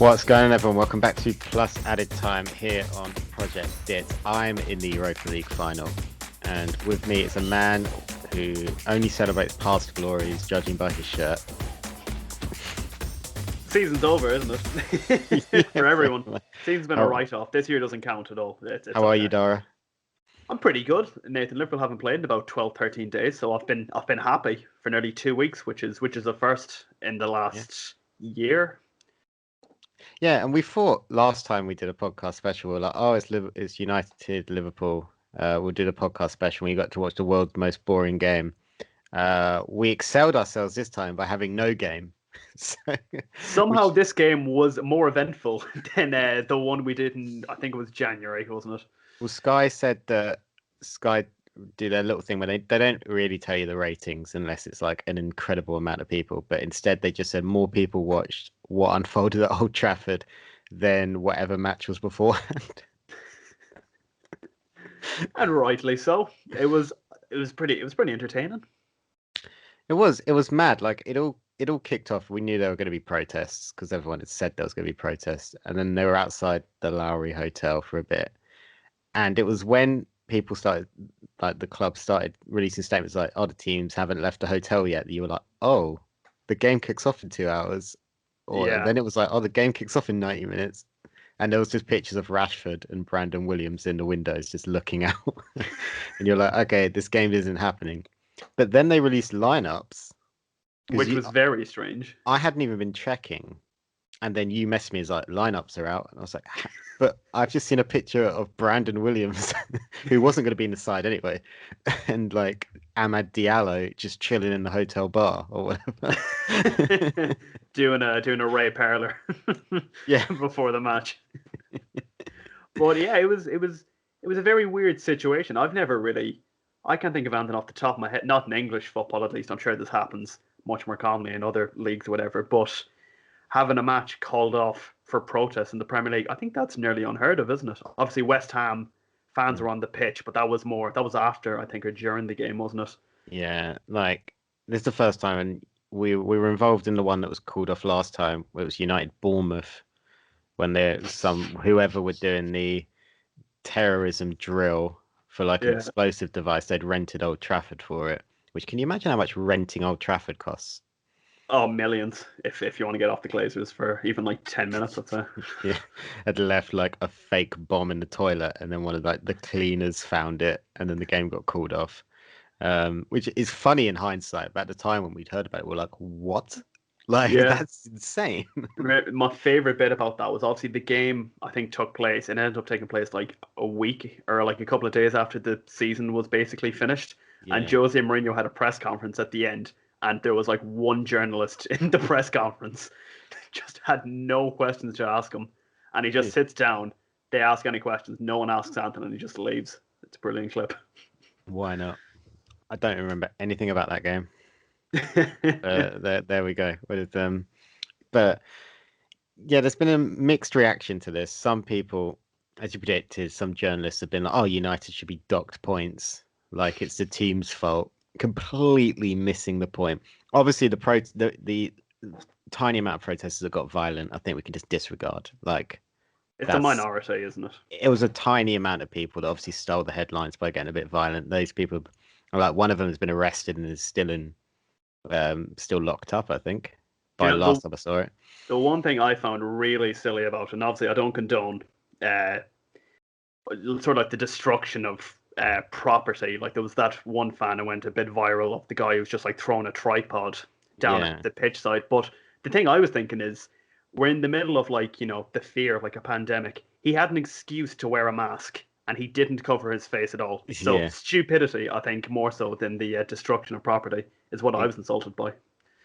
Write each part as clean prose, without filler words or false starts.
What's going on, everyone? Welcome back to Plus Added Time here on Project Dits. I'm in the Europa League final, and with me is a man who only celebrates past glories, judging by his shirt. Season's over, isn't it? Yeah, For everyone. pretty much. Season's been a write-off. This year doesn't count at all. It's How are you, okay. Darragh? I'm pretty good. Nathan, Liverpool haven't played in about 12, 13 days, so I've been happy for nearly 2 weeks, which is a first in the Yeah. last year. Yeah, and we thought last time we did a podcast special, we were like, oh, it's United Liverpool. We'll do the podcast special when you got to watch the world's most boring game. We excelled ourselves this time by having no game. So, Somehow which, this game was more eventful than the one we did in, I think it was January, wasn't it? well, Sky said that Sky do their little thing where they don't really tell you the ratings unless it's like an incredible amount of people, but instead they just said more people watched what unfolded at Old Trafford than whatever match was beforehand. And rightly so. It was pretty entertaining. It was mad. Like it all kicked off. We knew there were going to be protests because everyone had said there was going to be protests, and then they were outside the Lowry Hotel for a bit. And it was when people started, like the club started releasing statements like, "Oh, the teams haven't left the hotel yet." That you were like, "Oh, the game kicks off in 2 hours," or Yeah. then it was like, "Oh, the game kicks off in 90 minutes," and there was just pictures of Rashford and Brandon Williams in the windows just looking out, and you're like, "Okay, this game isn't happening." But then they released lineups because Which was very strange. I hadn't even been checking. And then you messaged me as like lineups are out, and I was like, but I've just seen a picture of Brandon Williams, who wasn't going to be in the side anyway, and like Ahmad Diallo just chilling in the hotel bar or whatever. doing a Ray Parler Yeah, before the match. But yeah, it was a very weird situation. I can't think of anything off the top of my head. Not in English football, at least. I'm sure this happens much more commonly in other leagues, or whatever. But having a match called off for protest in the Premier League, I think that's nearly unheard of, isn't it? Obviously, West Ham fans were on the pitch, but that was after, I think, or during the game, wasn't it? yeah. Like this is the first time, and we were involved in the one that was called off last time. Where it was United Bournemouth when there some whoever were doing the terrorism drill for like an Yeah. explosive device. They'd rented Old Trafford for it. Which can you imagine how much renting Old Trafford costs? Oh, millions. If you want to get off the Glazers for even like 10 minutes, I'd say. Yeah, had left like a fake bomb in the toilet, and then one of like the cleaners found it, and then the game got called off. Which is funny in hindsight. But at the time when we'd heard about it, we're like, "What? Like Yeah. that's insane." My favorite bit about that was obviously the game, I think, took place and ended up taking place like a week or like a couple of days after the season was basically finished. And Yeah, Jose Mourinho had a press conference at the end, and there was like one journalist in the press conference, just had no questions to ask him, and he just dude, sits down. They ask any questions, no one asks anything, and he just leaves. It's a brilliant clip. why not? I don't remember anything about that game. There we go. But yeah, there's been a mixed reaction to this. Some people, as you predicted, some journalists have been like, "Oh, United should be docked points, like it's the team's fault," completely missing the point. Obviously, the tiny amount of protesters that got violent, I think we can just disregard. Like It's a that's minority, isn't it? it was a tiny amount of people that obviously stole the headlines by getting a bit violent. Those people, like one of them, has been arrested and is still locked up. I think Do by you the know last time I saw it. the one thing I found really silly about, and obviously I don't condone uh, sort of like the destruction of property. Like there was that one fan who went a bit viral of the guy who was just like throwing a tripod down at Yeah, the pitch side. But the thing I was thinking is, we're in the middle of like the fear of like a pandemic. He had an excuse to wear a mask, and he didn't cover his face at all. So yeah. stupidity, I think, more so than the destruction of property, is what I was insulted by.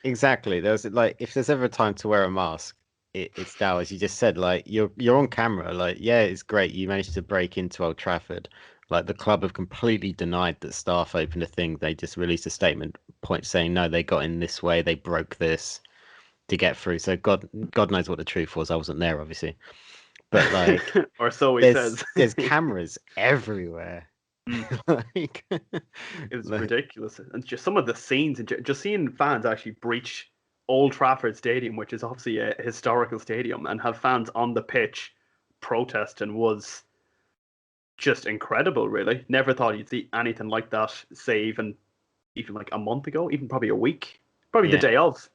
Exactly. There's like if there's ever a time to wear a mask, it's now, as you just said, like you're on camera. Like, yeah, it's great. You managed to break into Old Trafford. Like the club have completely denied that staff opened a thing. They just released a statement point saying no, they got in this way, they broke this to get through. So God knows what the truth was. I wasn't there, obviously. But like Or so he there's says. there's cameras everywhere. Mm. Like, It was like ridiculous, and just some of the scenes, and just seeing fans actually breach Old Trafford Stadium, which is obviously a historical stadium, and have fans on the pitch protesting was just incredible. Really, never thought you'd see anything like that. Say even like a month ago, even probably a week, probably the Yeah, day of.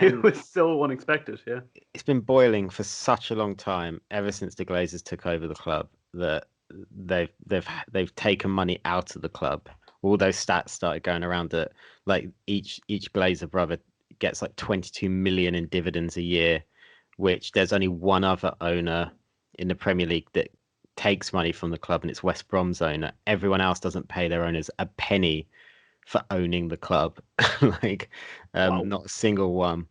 It and was so unexpected. Yeah. it's been boiling for such a long time, ever since the Glazers took over the club, that they've taken money out of the club. All those stats started going around that like each Glazer brother gets like 22 million in dividends a year, which there's only one other owner in the Premier League that takes money from the club, and it's West Brom's owner. Everyone else doesn't pay their owners a penny for owning the club, like Wow. not a single one.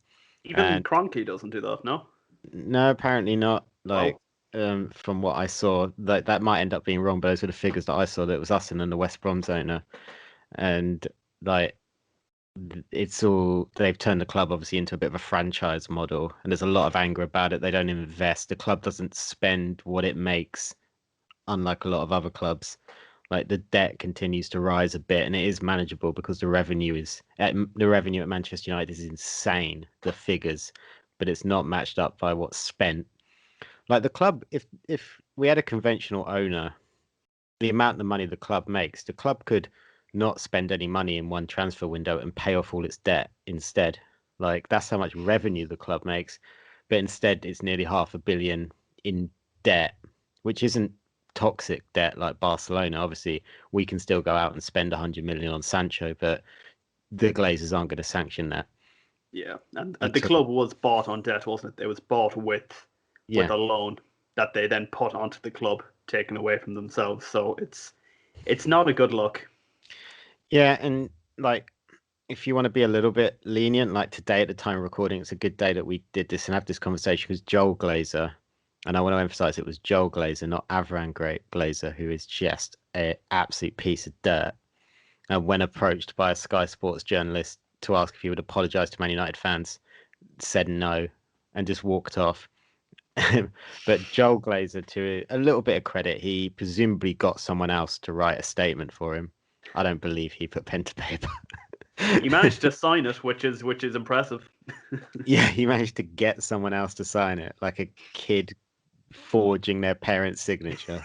Even And Kroenke doesn't do that. No. no, apparently not. Like, Wow. from what I saw, that might end up being wrong, but those were the figures that I saw. That it was us and then the West Brom's owner, and like it's all they've turned the club obviously into a bit of a franchise model, and there's a lot of anger about it. They don't invest. The club doesn't spend what it makes, unlike a lot of other clubs. Like the debt continues to rise a bit, and it is manageable because the revenue at Manchester United is insane. The figures, but it's not matched up by what's spent. Like the club, if we had a conventional owner, the amount of money the club makes, the club could not spend any money in one transfer window and pay off all its debt instead. Like that's how much revenue the club makes, but instead it's nearly 500 million in debt, which isn't toxic debt like Barcelona. Obviously, we can still go out and spend 100 million on Sancho, but the Glazers aren't going to sanction that. Yeah, and He the took, club was bought on debt, wasn't it? It was bought with yeah, a loan that they then put onto the club, taken away from themselves. So it's not a good look. yeah, and like if you want to be a little bit lenient, like today at the time of recording, it's a good day that we did this and have this conversation because Joel Glazer, and I want to emphasize it was Joel Glazer, not Avram Glazer, who is just an absolute piece of dirt. And when approached by a Sky Sports journalist to ask if he would apologise to Man United fans, said no and just walked off. But Joel Glazer, to a little bit of credit, he presumably got someone else to write a statement for him. I don't believe he put pen to paper. He managed to sign it, which is impressive. Yeah, he managed to get someone else to sign it, like a kid forging their parents' signature.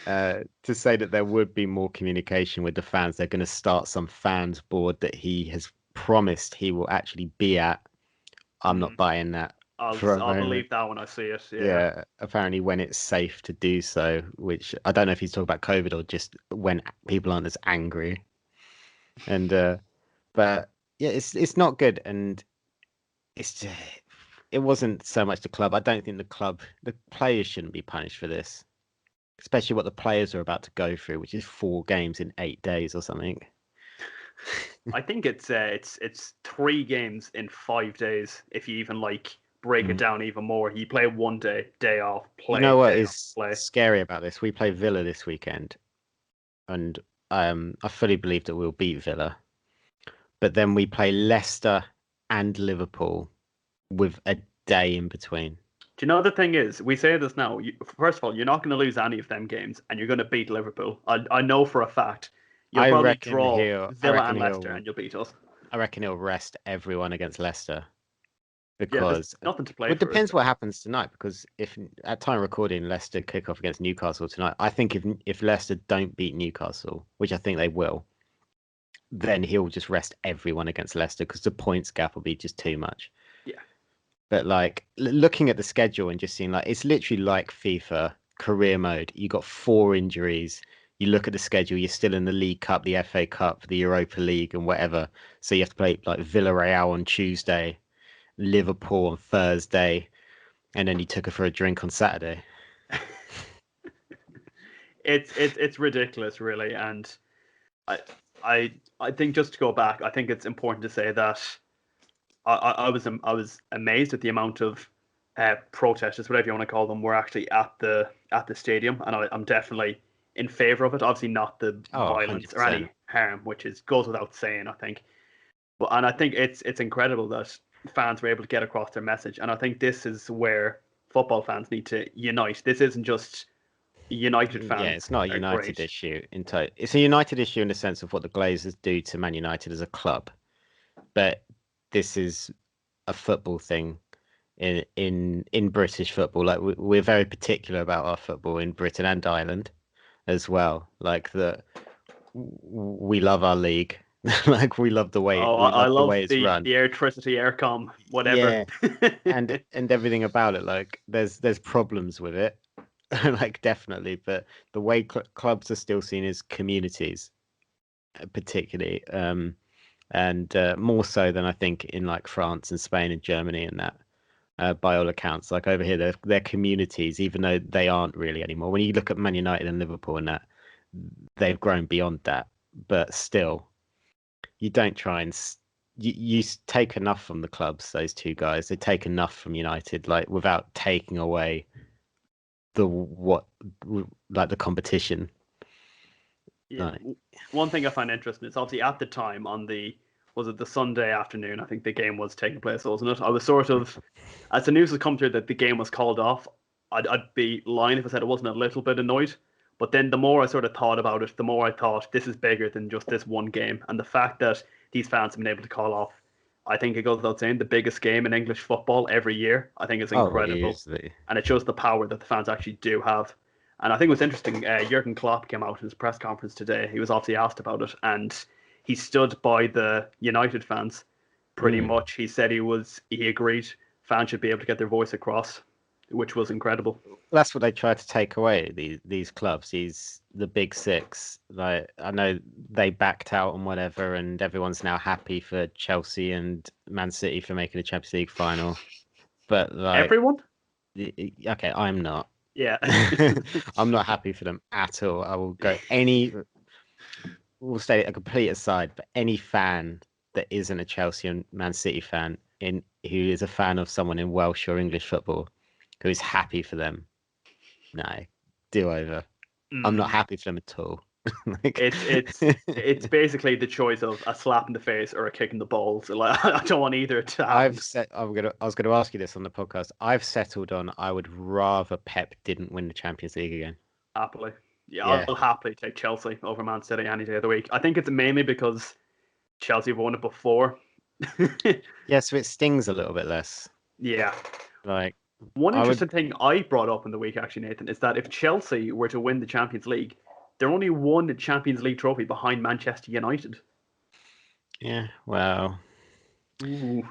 To say that there would be more communication with the fans, they're going to start some fans board that he has promised he will actually be at. I'm not Hmm. buying that I'll for a I'll moment. believe that when I see it. Yeah. Yeah, apparently when it's safe to do so, which I don't know if he's talking about COVID or just when people aren't as angry. And but yeah, it's not good, and it's it wasn't so much the club. I don't think the players shouldn't be punished for this, especially what the players are about to go through, which is 4 games in 8 days or something. I think it's 3 games in 5 days. If you even like break it Mm. down even more, you play one day off, You know play what day off, is play. scary about this? We play Villa this weekend, and I fully believe that we'll beat Villa. But then we play Leicester and Liverpool with a day in between. Do you know the thing is? We say this now. First of all, you're not going to lose any of them games, and you're going to beat Liverpool. I know for a fact. You'll I probably reckon draw he'll I Villa reckon and Leicester, he'll and you'll beat us. I reckon he'll rest everyone against Leicester Yeah, there's because nothing to well, play it for, is depends there? what happens tonight. Because if at time recording Leicester kick off against Newcastle tonight, I think if Leicester don't beat Newcastle, which I think they will, then he'll just rest everyone against Leicester because the points gap will be just too much. Yeah. But like looking at the schedule and just seeing like it's literally like FIFA career mode. You got 4 injuries. You look at the schedule, you're still in the League Cup, the FA Cup, the Europa League, and whatever. So you have to play like Villarreal on Tuesday, Liverpool on Thursday, and then you took her for a drink on Saturday. It's ridiculous, really, and I I think just to go back, I think it's important to say that I was amazed at the amount of protesters, whatever you want to call them, were actually at the stadium, and I'm definitely in favor of it. Obviously, not the Oh, violence or any 100%. harm, which is goes without saying. I think, but and I think it's incredible that fans were able to get across their message, and I think this is where football fans need to unite. This isn't just United Yeah, fans it's not a are United great. issue in It's a United issue in the sense of what the Glazers do to Man United as a club. But this is a football thing in British football. Like we're very particular about our football in Britain and Ireland as well. Like we love our league. Like Oh, we I love the love way it's the run. electricity, aircom, whatever. Yeah, and everything about it. Like there's problems with it, like definitely. But the way clubs are still seen as communities, particularly, and more so than I think in like France and Spain and Germany and that. By all accounts, like over here, they're communities, even though they aren't really anymore. When you look at Man United and Liverpool and that, they've grown beyond that. But still, you don't try and you take enough from the clubs. Those two guys, they take enough from United, like without taking away the what like the competition. Yeah. Like, One thing I find interesting is obviously at the time on the was it the Sunday afternoon? I think the game was taking place, wasn't it? I was sort of as the news had come through that the game was called off. I'd be lying if I said I wasn't a little bit annoyed. But then the more I sort of thought about it, the more I thought this is bigger than just this one game. And the fact that these fans have been able to call off, I think it goes without saying, the biggest game in English football every year, I think is oh, incredible. easily. And it shows the power that the fans actually do have. And I think what's interesting, Jurgen Klopp came out in his press conference today. He was obviously asked about it, and he stood by the United fans pretty Mm. much. He said he agreed fans should be able to get their voice across, which was incredible. That's what they try to take away these clubs, the big six. Like I know they backed out and whatever, and everyone's now happy for Chelsea and Man City for making a Champions League final. But like, Everyone? okay, I'm not. Yeah. I'm not happy for them at all. I will go any. We'll say a complete aside, but any fan that isn't a Chelsea and Man City fan, in who is a fan of someone in Welsh or English football, who is happy for them, no, do over. I'm not Mm. happy for them at all. Like, It's basically the choice of a slap in the face or a kick in the balls. Like I don't want either to happen. I was gonna ask you this on the podcast. I've settled on I would rather Pep didn't win the Champions League again. Happily. Yeah, Yeah. I'll happily take Chelsea over Man City any day of the week. I think it's mainly because Chelsea have won it before. Yeah, so it stings a little bit less. Yeah. Like One I would interesting thing I brought up in the week, actually, Nathan, is that if Chelsea were to win the Champions League, they're only one Champions League trophy behind Manchester United. yeah, well, Ooh.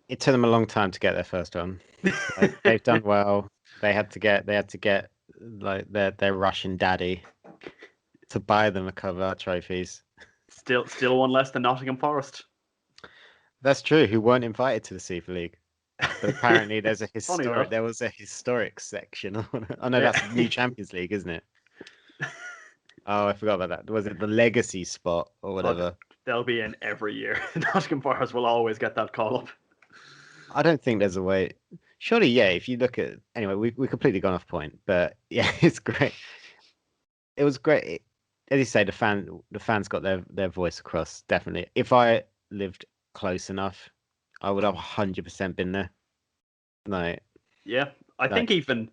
it took them a long time to get their first one. Like, they've done well. They had to get like their Russian daddy to buy them a couple of trophies. Still one less than Nottingham Forest. That's true, who weren't invited to the Super League. But apparently Funny that. there was a historic section. I know Yeah. that's the new Champions League, isn't it? Oh, I forgot about that. Was it the legacy spot or whatever? They'll be in every year. Nottingham Forest will always get that call up. I don't think there's a way. Surely, yeah, if you look at anyway, we completely gone off point, but yeah, it's great. It was great. As you say, the fans got their voice across, definitely. If I lived close enough, I would have 100% been there. Like, Yeah, I like think even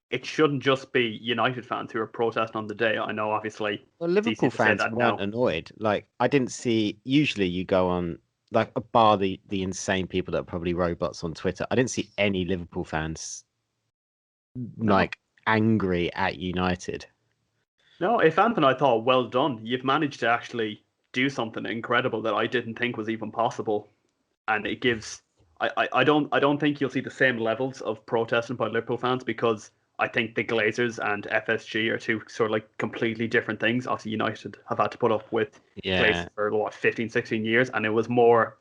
it shouldn't just be United fans who are protesting on the day. I know, obviously, well, it's easy Liverpool to say fans that weren't now. annoyed. Like, I didn't see. Usually, you go on like a bar the insane people that are probably robots on Twitter. I didn't see any Liverpool fans No, like angry at United. no. If Anthony, I thought, well done. You've managed to actually do something incredible that I didn't think was even possible, and it gives. I don't think you'll see the same levels of protesting by Liverpool fans because I think the Glazers and FSG are two sort of like completely different things. Obviously, United have had to put up with Glazers Yeah, for what 15, 16 years, and it was more.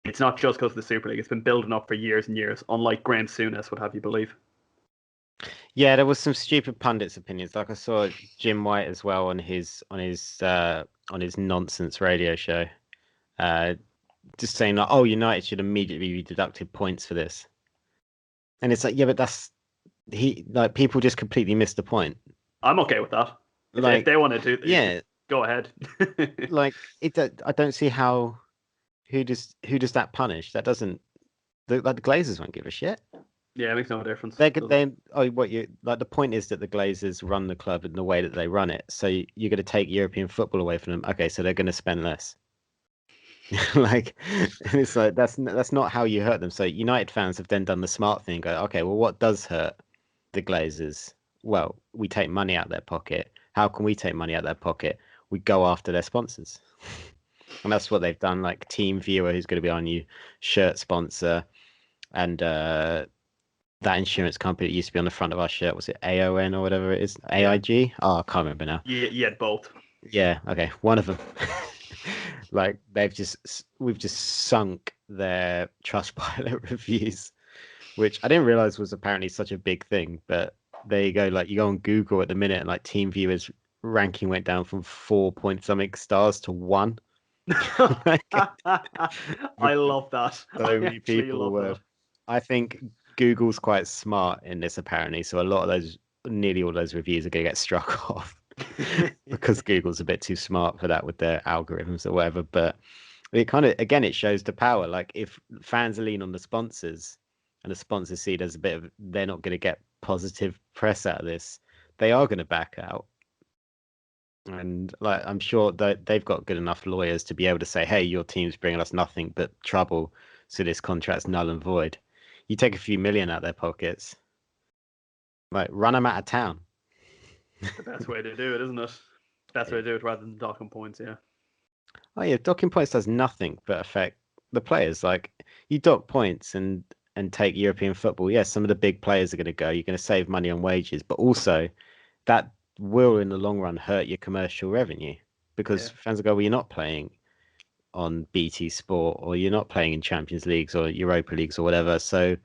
It's not just because of the Super League; it's been building up for years and years. Unlike Graham Souness would have you believe. yeah. There was some stupid pundits' opinions. Like I saw Jim White as well on his nonsense radio show. Uh, just saying like, oh, United should immediately be deducted points for this. And it's like, yeah, but that's he like people just completely missed the point. I'm okay with that. If Like, they want to do it, yeah, go ahead. like I don't see how who does that punish? That doesn't like the Glazers won't give a shit. Yeah, it makes no difference. They could they oh what you like the point is that the Glazers run the club in the way that they run it. So you're going to take European football away from them. Okay, so they're going to spend less. Like, and it's like that's not how you hurt them. So United fans have then done the smart thing. Go, okay, well, what does hurt the Glazers? Well, we take money out of their pocket. How can we take money out of their pocket? We go after their sponsors, and that's what they've done. Like Team Viewer, who's going to be our new shirt sponsor, and that insurance company that used to be on the front of our shirt, was it AON or whatever it is? Yeah, AIG? Oh, I can't remember now. you had both. Yeah, okay, one of them. Like we've just sunk their Trustpilot reviews, which I didn't realize was apparently such a big thing. But there you go. Like you go on Google at the minute, and like Team Viewers ranking went down from 4 point something stars to one. Like, I love that. I so many actually people love were. that. I think Google's quite smart in this apparently. So a lot of those, nearly all those reviews are going to get struck off because Google's a bit too smart for that with their algorithms or whatever. But it kind of, again, it shows the power. Like if fans lean on the sponsors and the sponsors see there's a bit of, they're not going to get positive press out of this, they are going to back out. And like I'm sure that they've got good enough lawyers to be able to say, "Hey, your team's bringing us nothing but trouble, so this contract's null and void." You take a few million out of their pockets, like run them out of town. The best way to do it, isn't it? Best way to do it rather than docking points, yeah. Oh yeah, docking points does nothing but affect the players. Like you dock points and take European football. Yes, some of the big players are going to go. You're going to save money on wages, but also that will, in the long run, hurt your commercial revenue because Yeah. fans will go, "Well, you're not playing on BT Sport, or you're not playing in Champions Leagues or Europa Leagues or whatever. So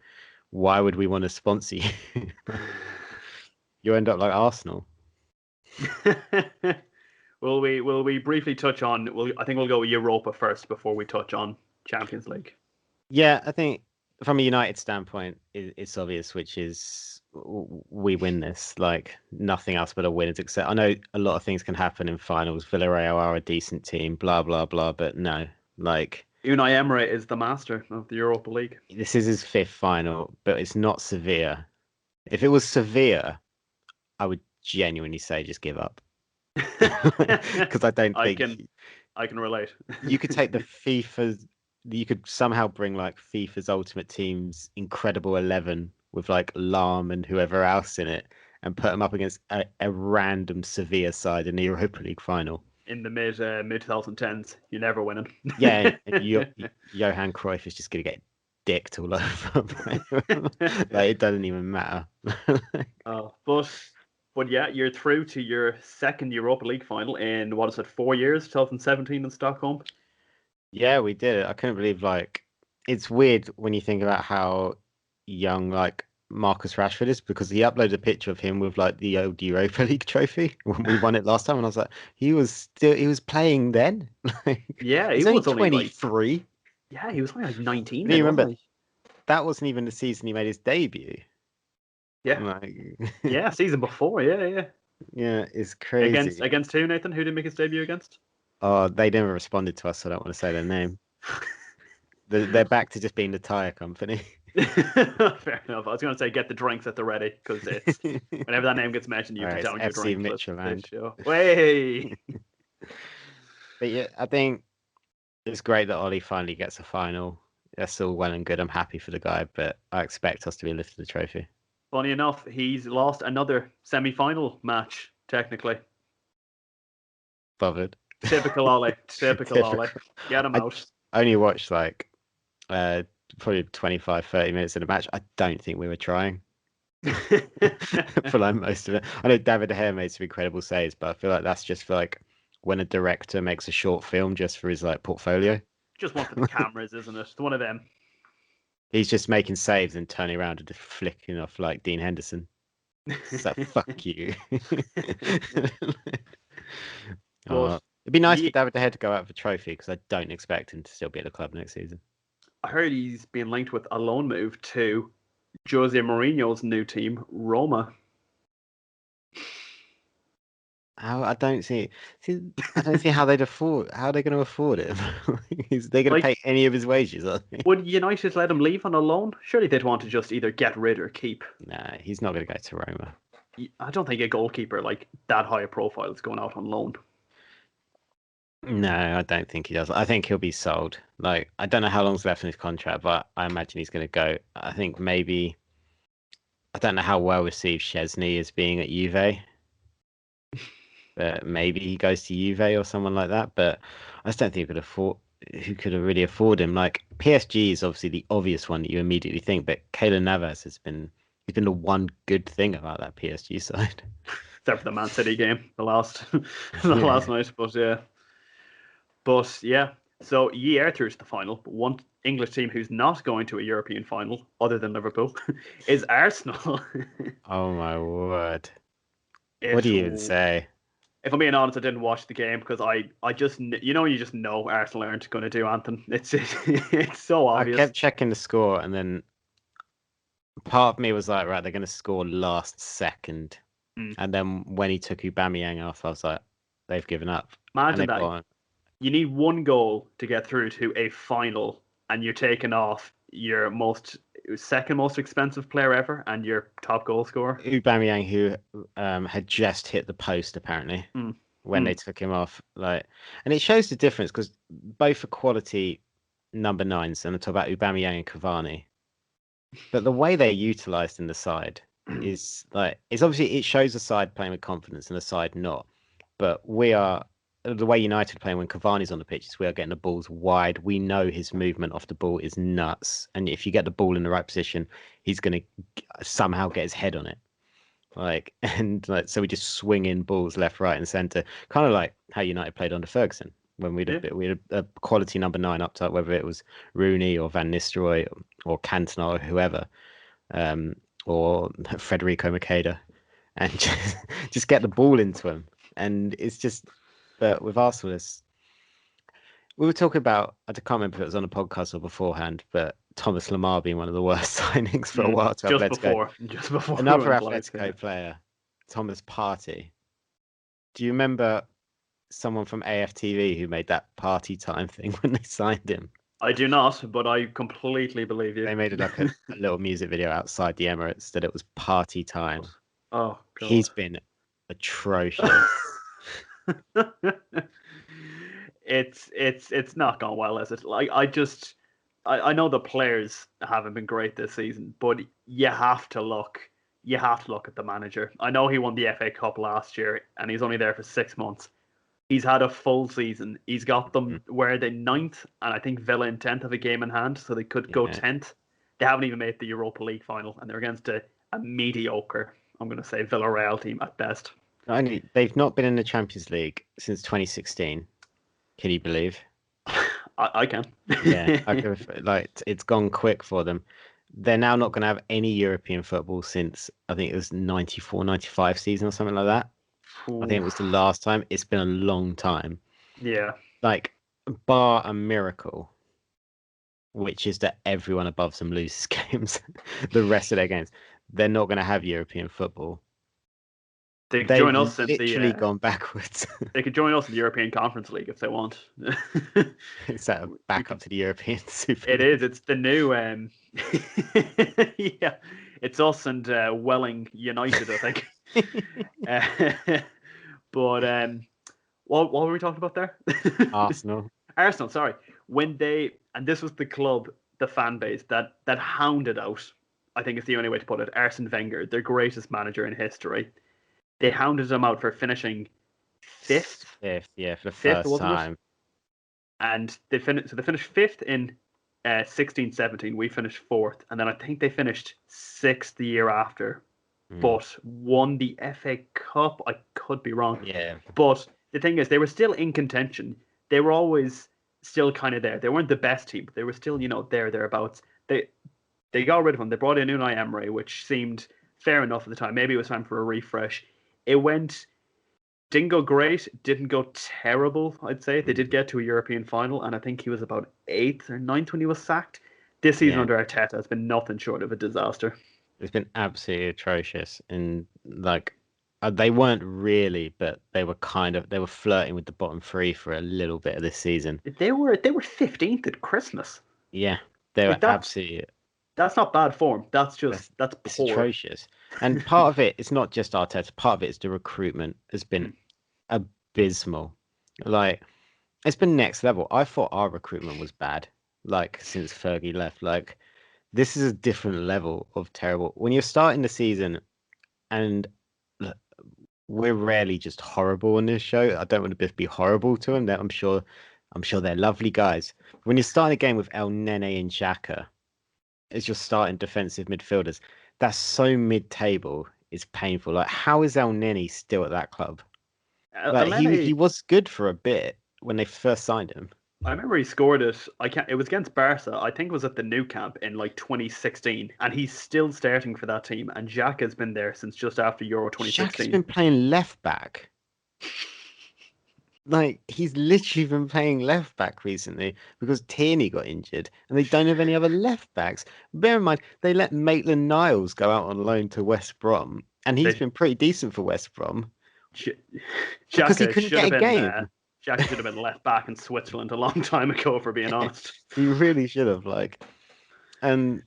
why would we want to sponsor you?" You end up like Arsenal. Will we briefly touch on? I think we'll go with Europa first before we touch on Champions League. Yeah, I think from a United standpoint, it's obvious, which is we win this. Like nothing else but a win. Except I know a lot of things can happen in finals. Villarreal are a decent team, blah blah blah. But no, like Unai Emery is the master of the Europa League. this is his fifth final, but it's not severe. If it was severe, I would genuinely say just give up. Because I don't I think can relate. you could take the FIFA, you could somehow bring like FIFA's Ultimate Team's incredible 11 with like Lam and whoever else in it and put them up against a random Sevilla side in the Europa League final. In the mid 2010s, you're never winning. Yeah, and Johan Cruyff is just going to get dicked all over. Like it doesn't even matter. But yeah, you're through to your second Europa League final in what is it, 4 years, 2017 in Stockholm. Yeah, we did it. I couldn't believe like it's weird when you think about how young like Marcus Rashford is because he uploaded a picture of him with like the old Europa League trophy when we won it last time, and I was like, he was playing then. Like, Yeah, he he's only was only 23. yeah, he was only like 19 Do you then, remember wasn't he? that wasn't even the season he made his debut? Yeah, Like, yeah, season before, yeah. yeah, it's Against crazy. against who, Nathan? Who did he make his debut against? Oh, they never responded to us, so I don't want to say their name. They're back to just being the tire company. Fair enough. I was going to say get the drinks at the ready because it's whenever that name gets mentioned, you All have to right, it's down your FC drink. Let's Midtjylland. show. Way. But yeah, I think it's great that Ollie finally gets a final. That's all well and good. I'm happy for the guy, but I expect us to be lifting the trophy. Funny enough, he's lost another semi-final match. Technically, Bothered. typical Ollie. Typical Ollie. Typical. Get him I out. only watched like probably 25, 30 minutes of the match. I don't think we were trying for like most of it. I know David De Gea made some incredible saves, but I feel like that's just for like when a director makes a short film just for his like portfolio. Just one for the cameras, isn't it? One of them. He's just making saves and turning around and just flicking off like Dean Henderson. So fuck you. But It'd be nice for yeah, David De Gea to go out for trophy because I don't expect him to still be at the club next season. I heard he's being linked with a loan move to Jose Mourinho's new team, Roma. I don't see, I don't see how they'd afford. How are they going to afford it? Is they going to Like, pay any of his wages? Are they? would United let him leave on a loan? Surely they'd want to just either get rid or keep. Nah, he's not going to go to Roma. I don't think a goalkeeper like that high a profile is going out on loan. No, I don't think he does. I think he'll be sold. Like, I don't know how long's left in his contract, but I imagine he's going to go. I think maybe, I don't know how well received Chesney is being at Juve, but maybe he goes to Juve or someone like that. But I just don't think who could have really afford him. Like, PSG is obviously the obvious one that you immediately think, but Keylor Navas he's been the one good thing about that PSG side. Except for the Man City game, the last the last Yeah. night. But yeah. So ye are through to the final. But one English team who's not going to a European final, other than Liverpool, is Arsenal. Oh my word. What it do you even say? If I'm being honest, I didn't watch the game because I just you just know Arsenal aren't going to do anything. It's so I obvious. kept checking the score, and then part of me was like, right, they're going to score last second. Mm. And then when he took Aubameyang off, I was like, they've given up. And Imagine they've that gone, you need one goal to get through to a final, and you're taking off your second most expensive player ever and your top goal scorer. Aubameyang, who had just hit the post, apparently, Mm. when they Mm. took him off. And it shows the difference because both are quality number nines, and I talk about Aubameyang and Cavani. But the way they're utilized in the side is it's obviously it shows a side playing with confidence and a side not. But we are the way United playing when Cavani's on the pitch is we are getting the balls wide. We know his movement off the ball is nuts, and if you get the ball in the right position, he's going to somehow get his head on it. So we just swing in balls left, right, and centre, kind of like how United played under Ferguson when Yeah. we had a quality number nine up top, whether it was Rooney or Van Nistelrooy or Cantona or whoever, um, or Federico Makeda, and just get the ball into him. And it's just, but with Arsenal, we were talking about, I can't remember if it was on a podcast or beforehand, but Thomas Lamar being one of the worst signings for a Mm. while to Atletico. Just before we Another went live. Yeah. Atletico player, Thomas Partey. Do you remember someone from AFTV who made that party time thing when they signed him? I do not, but I completely believe you. They made it like a little music video outside the Emirates that it was party time. Oh He's God. been atrocious. It's not gone well, is it? Like I know the players haven't been great this season, but you have to look at the manager. I know he won the FA Cup last year and he's only there for 6 months. He's had a full season. He's got them where they ninth, and I think Villa in 10th have a game in hand, so they could go Yeah. 10th. They haven't even made the Europa League final, and they're against a mediocre, I'm going to say, Villarreal team at best. Not only they've not been in the Champions League since 2016. Can you believe? I can. Yeah, it's gone quick for them. They're now not going to have any European football since I think it was 94, 95 season or something like that. I think it was the last time. It's been a long time. Yeah. Like, bar a miracle, which is that everyone above them loses games, the rest of their games. They're not going to have European football. They could They've join us in literally the gone backwards. they could join us in the European Conference League if they want. It's that back up to the European Super It League. is. It's the new. Yeah, it's us and Welling United, I think. But what were we talking about there? Arsenal. Arsenal. Sorry, and this was the club, the fan base that hounded out. I think it's the only way to put it. Arsene Wenger, their greatest manager in history. They hounded him out for finishing fifth. Fifth, yeah, for the Fifth, first wasn't it? time. And they finished. So they finished fifth in 16-17. We finished fourth, and then I think they finished sixth the year after, but won the FA Cup. I could be wrong. Yeah. But the thing is, they were still in contention. They were always still kind of there. They weren't the best team, but they were still, thereabouts. They got rid of him. They brought in Unai Emery, which seemed fair enough at the time. Maybe it was time for a refresh. Didn't go great, didn't go terrible, I'd say. They did get to a European final, and I think he was about 8th or 9th when he was sacked. This season under Arteta has been nothing short of a disaster. It's been absolutely atrocious. And they weren't really, but they were flirting with the bottom three for a little bit of this season. They were 15th at Christmas. Yeah, they were absolutely. That's not bad form. That's poor. It's atrocious. And part of it's not just Arteta. Part of it is the recruitment has been abysmal. It's been next level. I thought our recruitment was bad, like since Fergie left. Like this is a different level of terrible. When you're starting the season, and look, we're rarely just horrible on this show. I don't want to just be horrible to them. I'm sure they're lovely guys. When you're starting a game with El Nene and Xhaka as your starting defensive midfielders, that's so mid-table. It's painful. Like, how is El Nene still at that club? Like, he Elneny, was good for a bit when they first signed him. I remember he scored it. I can't. It was against Barca. I think it was at the new camp in like 2016, and he's still starting for that team. And Jack has been there since just after Euro Xhaka's 2016. been playing left back. Like he's literally been playing left back recently because Tierney got injured and they don't have any other left backs. Bear in mind, they let Maitland Niles go out on loan to West Brom and he's They been pretty decent for West Brom J- because he Xhaka couldn't should get have a been. game. Xhaka should have been left back in Switzerland a long time ago, for being honest. He really should have and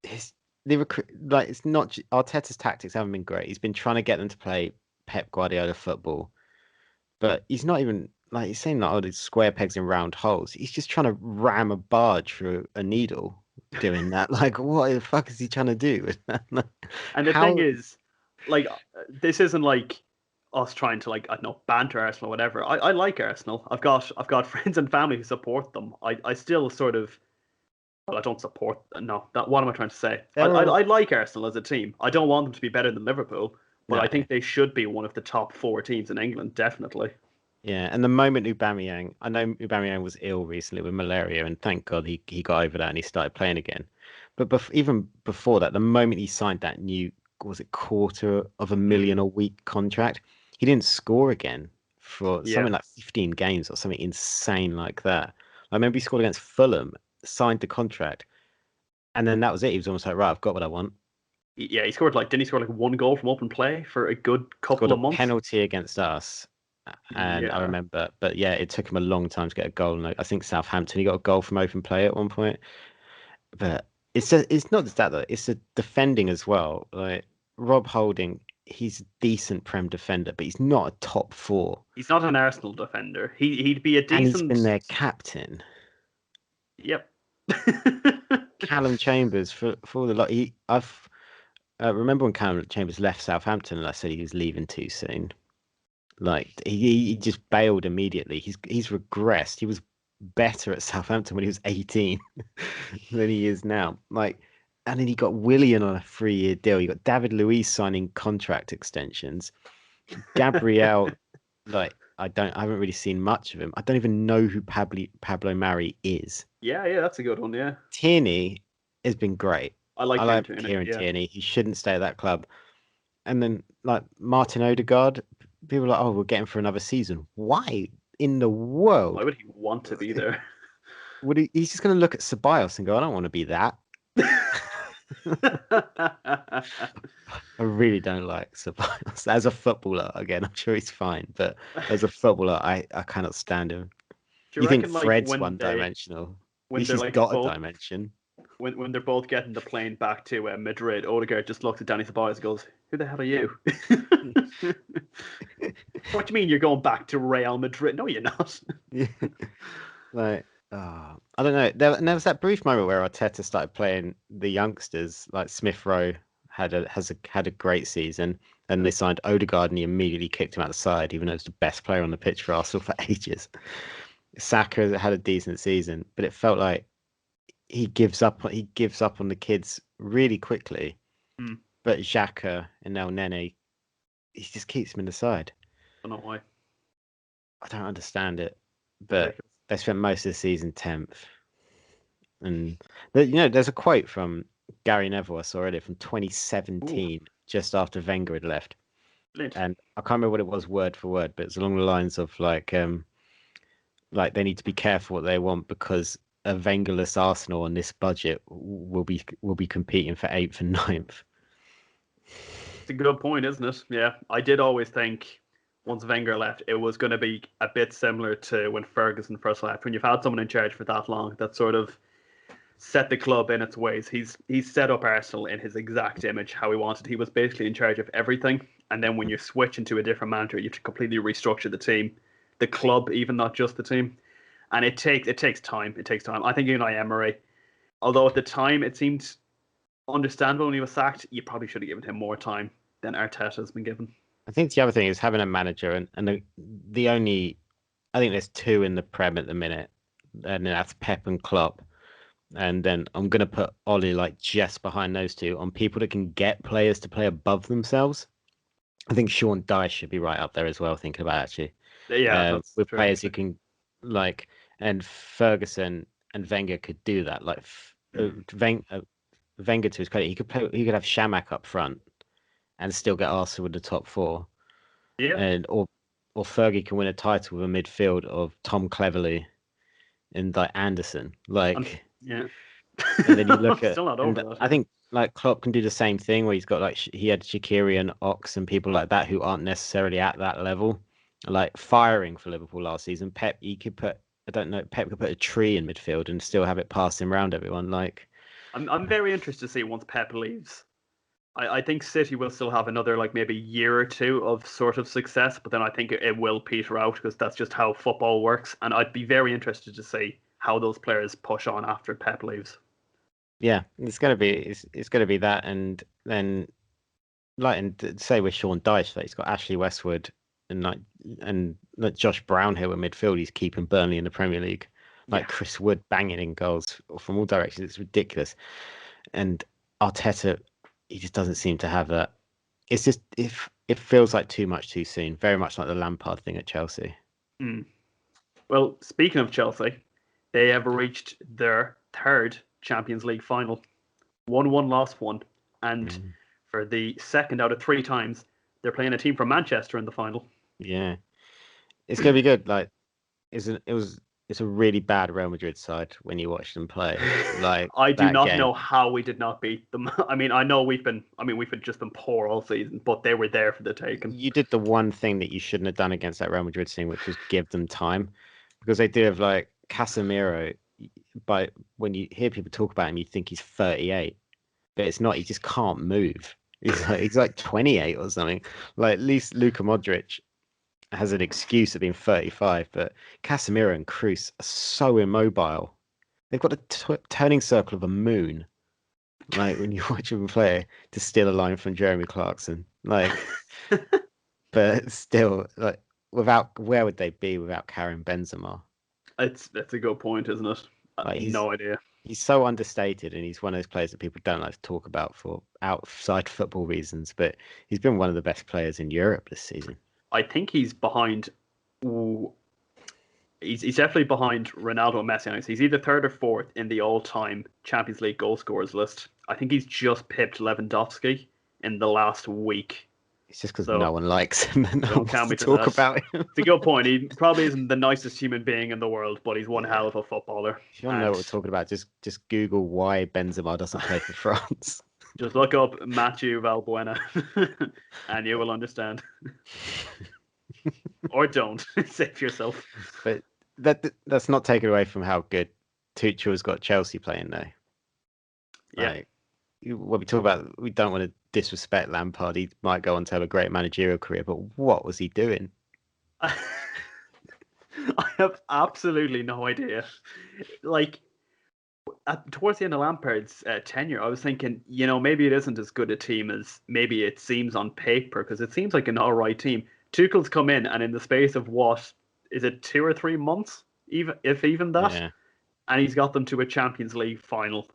his the recruit like it's not Arteta's tactics haven't been great. He's been trying to get them to play Pep Guardiola football. But he's not even like he's saying that oh, it's square pegs in round holes. He's just trying to ram a barge through a needle doing that. Like, what the fuck is he trying to do with that? Like, And the thing how? is, like, this isn't like us trying to like I don't know banter Arsenal or whatever. I like Arsenal. I've got friends and family who support them. I still sort of well, I don't support. No, that what am I trying to say? They're I like Arsenal as a team. I don't want them to be better than Liverpool, but no, I think they should be one of the top four teams in England, definitely. yeah. And the moment Aubameyang, I know Aubameyang was ill recently with malaria, and thank God he got over that and he started playing again. But even before that, the moment he signed that new was it quarter of a Mm, million a week contract, he didn't score again for yeah, something like 15 games or something insane like that. I remember he scored against Fulham, signed the contract, and then that was it. He was almost like, right, I've got what I want. yeah. He scored like didn't he score like one goal from open play for a good Scored couple a of months? penalty against us, and I Yeah, remember, but yeah, it took him a long time to get a goal. And I think Southampton, he got a goal from open play at one point. But it's not just that though. It's the defending as well. Like Rob Holding, he's a decent Prem defender, but he's not a top four. he's not an Arsenal defender. He'd be a And he's been decent. their captain. Yep. Callum Chambers for the lot. I've remember when Callum Chambers left Southampton, and I said he was leaving too soon. Like he just bailed immediately. He's regressed. He was better at Southampton when he was 18 than he is now. Like, and then he got Willian on a 3-year deal. You got David Luiz signing contract extensions. Gabriel, like I haven't really seen much of him. I don't even know who Pablo Mari is. Yeah, that's a good one. Yeah, Tierney has been great. I like I Kieran like Tierney. Kieran Yeah, Tierney. He shouldn't stay at that club. And then like Martin Odegaard, people are like, oh, we're getting for another season. Why in the why world would he want to be there? would he? He's just going to look at Ceballos and go, I don't want to be that. I really don't like Ceballos as a footballer. Again, I'm sure he's fine, but as a footballer, I cannot stand him. Do you You think reckon like Fred's one dimensional? At when least they're he's like got a both dimension. when they're both getting the plane back to Madrid, Odegaard just looks at Danny Ceballos and goes, "Who the hell are you?" What do you mean you're going back to Real Madrid? No, you're not. Yeah. Like, I don't know. There was that brief moment where Arteta started playing the youngsters, like Smith Rowe had a great season, and they signed Odegaard, and he immediately kicked him out the side, even though he was the best player on the pitch for Arsenal for ages. Saka had a decent season, but it felt like he gives up. He gives up on the kids really quickly. Hmm, But Xhaka and El Nene, he just keeps them in the side. don't know why. I don't understand it, but Ridiculous. they spent most of the season 10th. And there's a quote from Gary Neville I saw earlier from Ooh, 2017, just after Wenger had left, brilliant. and I can't remember what it was word for word, but it's along the lines of like they need to be careful what they want because a Wengerless Arsenal on this budget will be competing for eighth and ninth. It's a good point, isn't it? Yeah, I did always think once Wenger left, it was going to be a bit similar to when Ferguson first left. When you've had someone in charge for that long, that sort of set the club in its ways. He's set up Arsenal in his exact image how he wanted. He was basically in charge of everything. And then when you switch into a different manager, you have to completely restructure the team, the club, even not just the team. and it takes time. It takes time. I think Unai Emery, although at the time it seemed understandable when he was sacked, you probably should have given him more time than Arteta has been given. I think the other thing is having a manager, and the only I think there's two in the Prem at the minute, and that's Pep and Klopp. And then I'm gonna put Ollie like just behind those two on people that can get players to play above themselves. I think Sean Dyche should be right up there as well. Thinking about actually, Yeah, that's with true. players who can like, and Ferguson and Wenger could do that. Like Wenger to his credit, he could have Shamak up front and still get Arsenal with the top four, Yeah, and or Fergie can win a title with a midfield of Tom Cleverley and like Anderson, like. yeah. And then you look I'm at, still not over and that. I think like Klopp can do the same thing where he's got like he had Shaqiri and Ox and people like that who aren't necessarily at that level, like firing for Liverpool last season. Pep, he could put, I don't know, Pep could put a tree in midfield and still have it passing around everyone. Like, I'm very interested to see once Pep leaves. I think City will still have another like maybe year or two of sort of success, but then I think it will peter out because that's just how football works. And I'd be very interested to see how those players push on after Pep leaves. yeah, it's gonna be that, and then like and say with Sean Dyche, like he's got Ashley Westwood and Josh Brown here with midfield. He's keeping Burnley in the Premier League. Like Yeah, Chris Wood banging in goals from all directions. It's ridiculous. And Arteta, he just doesn't seem to have that. It's just if it feels like too much too soon. Very much like the Lampard thing at Chelsea. Mm. Well, speaking of Chelsea, they have reached their third Champions League final. 1-1, lost one. And Mm. for the second out of three times, they're playing a team from Manchester in the final. Yeah, it's gonna be good. Like, it's a really bad Real Madrid side when you watch them play. Like I do that not game. know how we did not beat them. I mean, we've just been poor all season, but they were there for the taking. You did the one thing that you shouldn't have done against that Real Madrid team, which was give them time, because they do have like Casemiro. But when you hear people talk about him, you think he's 38, but it's not. He just can't move. He's like 28 or something. Like at least Luka Modric has an excuse of being 35, but Casemiro and Cruz are so immobile. They've got a turning circle of a moon. Like when you watch them play, to steal a line from Jeremy Clarkson. Like, but still, like without where would they be without Karim Benzema? That's a good point, isn't it? Like No idea. he's so understated, and he's one of those players that people don't like to talk about for outside football reasons. But he's been one of the best players in Europe this season. I think he's behind. Ooh, he's definitely behind Ronaldo and Messi. He's either third or fourth in the all-time Champions League goal scorers list. I think he's just pipped Lewandowski in the last week. It's just because So no one likes him and no one don't count me wants to to talk that. about him. It's a good point. He probably isn't the nicest human being in the world, but he's one hell of a footballer. If you want to know what we're talking about, just Google why Benzema doesn't play for France. Just look up Matthew Valbuena, and you will understand. Or don't. Save yourself. But that's not taken away from how good Tuchel's got Chelsea playing though. Yeah. Like, when we talk about, we don't want to disrespect Lampard. He might go on to have a great managerial career, but what was he doing? I have absolutely no idea. Like, towards the end of Lampard's tenure, I was thinking, maybe it isn't as good a team as maybe it seems on paper, because it seems like an all right team. Tuchel's come in, and in the space of what is it, 2 or 3 months, even that, Yeah. and he's got them to a Champions League final.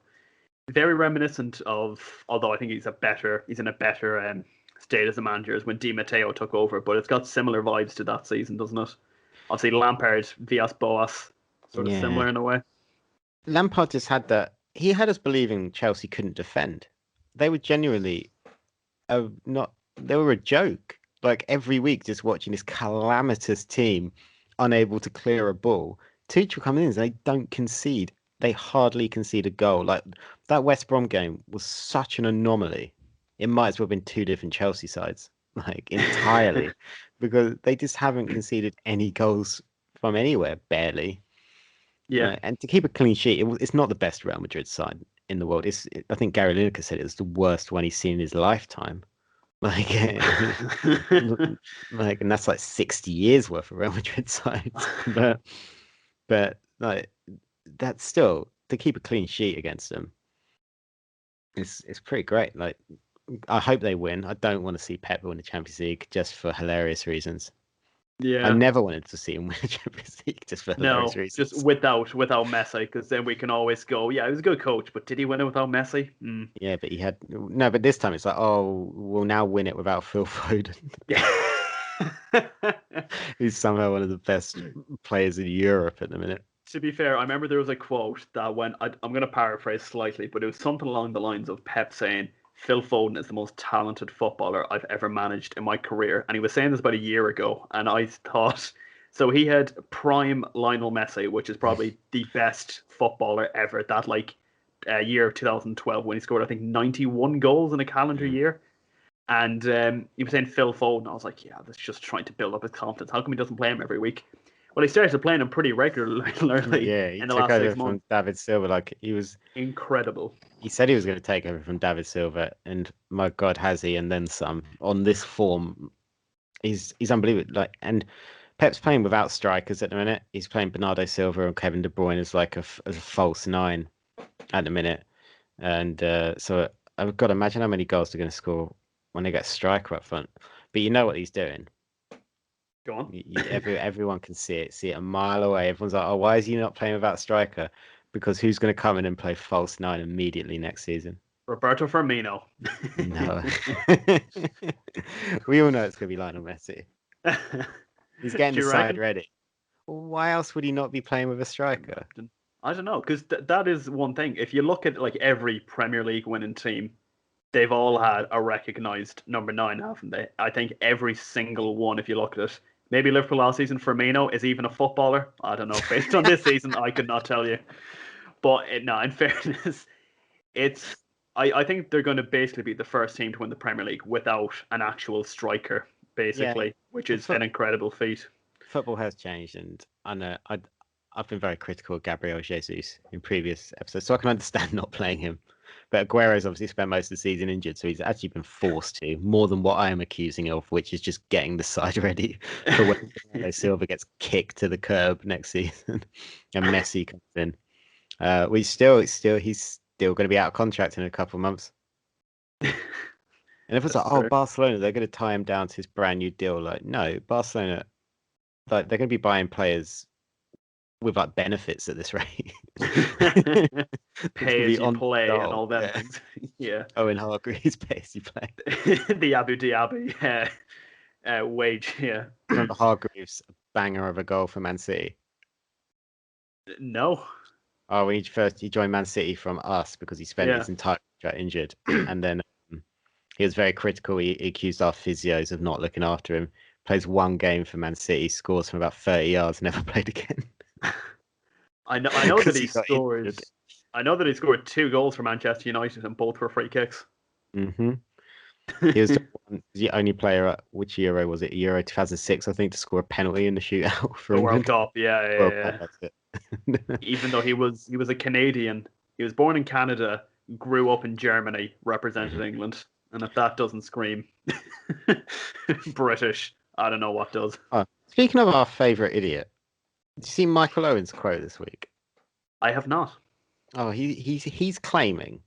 Very reminiscent of, although I think he's in a better state as a manager as when Di Matteo took over, but it's got similar vibes to that season, doesn't it? Obviously, Lampard, Villas Boas, sort of similar in a way. Lampard just had that. He had us believing Chelsea couldn't defend. They were genuinely not. They were a joke. Like every week, just watching this calamitous team unable to clear a ball. Tuchel coming in, and they don't concede. They hardly concede a goal. Like that West Brom game was such an anomaly. It might as well have been two different Chelsea sides, like entirely, because they just haven't conceded any goals from anywhere, barely. Yeah. And to keep a clean sheet, it's not the best Real Madrid side in the world. I think Gary Lineker said it was the worst one he's seen in his lifetime. Like, and that's like 60 years worth of Real Madrid sides. But But like that's still to keep a clean sheet against them. It's pretty great. Like I hope they win. I don't want to see Pep win the Champions League just for hilarious reasons. I Yeah. never wanted to see him win the Champions League just for hilarious No, just reasons. without Messi, because then we can always go, yeah, he was a good coach, but did he win it without Messi? Mm. Yeah, but he had no. But this time it's like, oh, we'll now win it without Phil Foden, Yeah. who's somehow one of the best players in Europe at the minute. To be fair, I remember there was a quote that I'm going to paraphrase slightly, but it was something along the lines of Pep saying, Phil Foden is the most talented footballer I've ever managed in my career. And he was saying this about a year ago. And I thought, so he had prime Lionel Messi, which is probably the best footballer ever. That year of 2012 when he scored, I think, 91 goals in a calendar Mm. year. And he was saying Phil Foden. I was like, yeah, that's just trying to build up his confidence. How come he doesn't play him every week? Well, he started playing him pretty regularly Yeah, he in the took last over 6 months. from David Silva. Like he was, Incredible. he said he was going to take over from David Silva, and my God, has he? And then some. On this form, he's unbelievable. Like, and Pep's playing without strikers at the minute. He's playing Bernardo Silva and Kevin De Bruyne as like as a false nine at the minute, and so I've got to imagine how many goals they're going to score when they get a striker up front. But you know what he's doing. Go on. Everyone can see it a mile away. Everyone's like, "Oh, why is he not playing without a striker?" Because who's going to come in and play false nine immediately next season? Roberto Firmino. No. We all know it's going to be Lionel Messi. He's getting Do the you side reckon? ready. Well, why else would he not be playing with a striker? I don't know, because that is one thing. If you look at like every Premier League winning team, they've all had a recognised number nine, haven't they? I think every single one, if you look at it. Maybe Liverpool last season, Firmino is even a footballer. I don't know. Based on this season, I could not tell you. But no, in fairness, it's I think they're going to basically be the first team to win the Premier League without an actual striker, Yeah, basically, which well, is an incredible feat. football has changed, and I know I've been very critical of Gabriel Jesus in previous episodes, so I can understand not playing him. But Aguero's obviously spent most of the season injured, so he's actually been forced to more than what I am accusing of, which is just getting the side ready for when Bernardo Silva gets kicked to the curb next season and Messi comes in. He's still going to be out of contract in a couple of months. And everyone's like, That's "Oh, fair. Barcelona, they're going to tie him down to his brand new deal." Like, no, Barcelona, like they're going to be buying players with like benefits at this rate. They're going to Pay as be you on play and dole. all them Yeah. things. Yeah. Owen Hargreaves pays you play. The Abu Dhabi wage. Yeah. Remember Hargreaves, a banger of a goal for Man City. No. Oh, he joined Man City from us because he spent Yeah. his entire contract injured, and then he was very critical. He accused our physios of not looking after him. Plays one game for Man City, scores from about 30 yards, never played again. I know that Because he he got injured. scores. I know that he scored 2 goals for Manchester United, and both were free kicks. Hmm. He was the only player at which Euro was it? Euro 2006, I think, to score a penalty in the shootout for The World England. Cup, yeah, Well, yeah, yeah. that's it. Even though he was a Canadian, he was born in Canada, grew up in Germany, represented Mhm. England, and if that doesn't scream British, I don't know what does. Oh, speaking of our favourite idiot, did you see Michael Owen's quote this week? I have not. Oh, he's claiming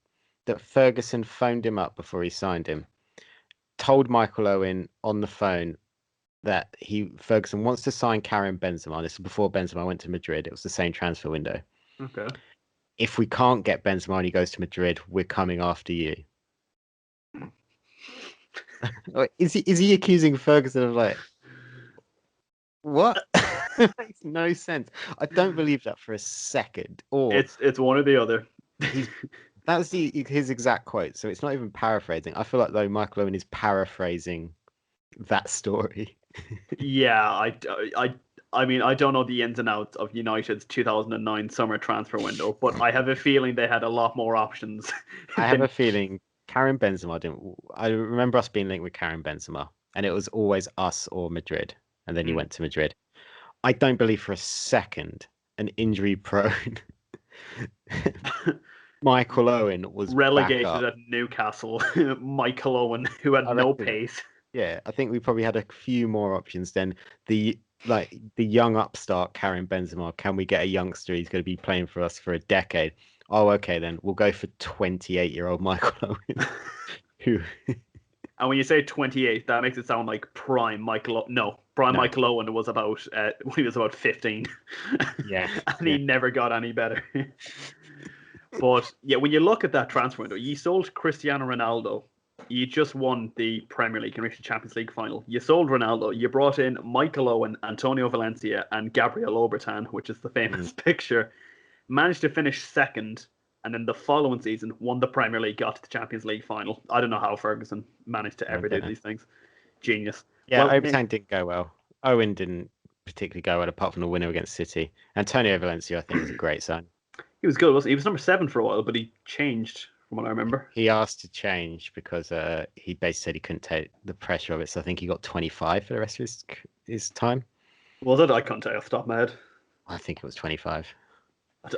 that Ferguson phoned him up before he signed him, told Michael Owen on the phone that Ferguson wants to sign Karim Benzema. This is before Benzema went to Madrid. It was the same transfer window. Okay. If we can't get Benzema and he goes to Madrid, we're coming after you. Is he accusing Ferguson of like what? Makes no sense. I don't believe that for a second. Or It's one or the other. he's that's his exact quote. So it's not even paraphrasing. I feel like though Michael Owen is paraphrasing that story. Yeah, I mean, I don't know the ins and outs of United's 2009 summer transfer window, but I have a feeling they had a lot more options I have than. a feeling Karim Benzema didn't. I remember us being linked with Karim Benzema, and it was always us or Madrid, and then he Mm. went to Madrid. I don't believe for a second an injury-prone Michael Owen was back Relegated up. at Newcastle, Michael Owen, who had I no reckon. pace. Yeah, I think we probably had a few more options than the like the young upstart carrying Benzema. Can we get a youngster? He's going to be playing for us for a decade. Oh, okay, then we'll go for 28-year-old Michael Owen, who And when you say 28, that makes it sound like prime Michael. No, prime no, Michael Owen was about when he was about 15, yeah, and yeah, he never got any better. But yeah, when you look at that transfer window, you sold Cristiano Ronaldo. You just won the Premier League and reached the Champions League final. You sold Ronaldo. You brought in Michael Owen, Antonio Valencia, and Gabriel Obertan, which is the famous picture. Managed to finish second, and then the following season won the Premier League, got to the Champions League final. I don't know how Ferguson managed to ever do okay. these things. Genius. Yeah, Well, Overtime didn't go well. Owen didn't particularly go well, apart from the winner against City. Antonio Valencia, I think, was a great sign. he was good, wasn't he? He was number 7 for a while, but he changed from what I remember. He asked to change because he basically said he couldn't take the pressure of it. So I think he got 25 for the rest of his time. Was it? I can't tell you off the top of my head. I think it was 25.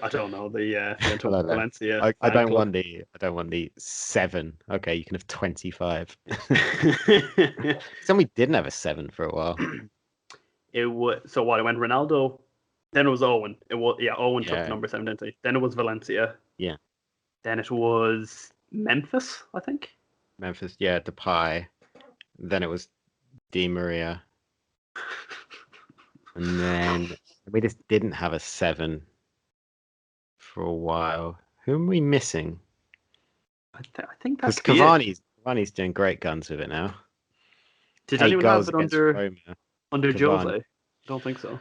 I don't know the Antonio I don't know. Valencia. I fan don't club. want the 7. Okay, you can have 25. Then we didn't have a 7 for a while. It was so what? It went Ronaldo, then it was Owen. It was Owen took Yeah, the number 7, didn't he? Then it was Valencia. yeah. Then it was Memphis, I think. Memphis, yeah, Depay. Then it was Di Maria. And then we just didn't have a 7 for a while. Who are we missing? I think Because that could be it. Cavani's doing great guns with it now. Did 8 anyone have goals it against under Roma. Jose? Cavani. I don't think so.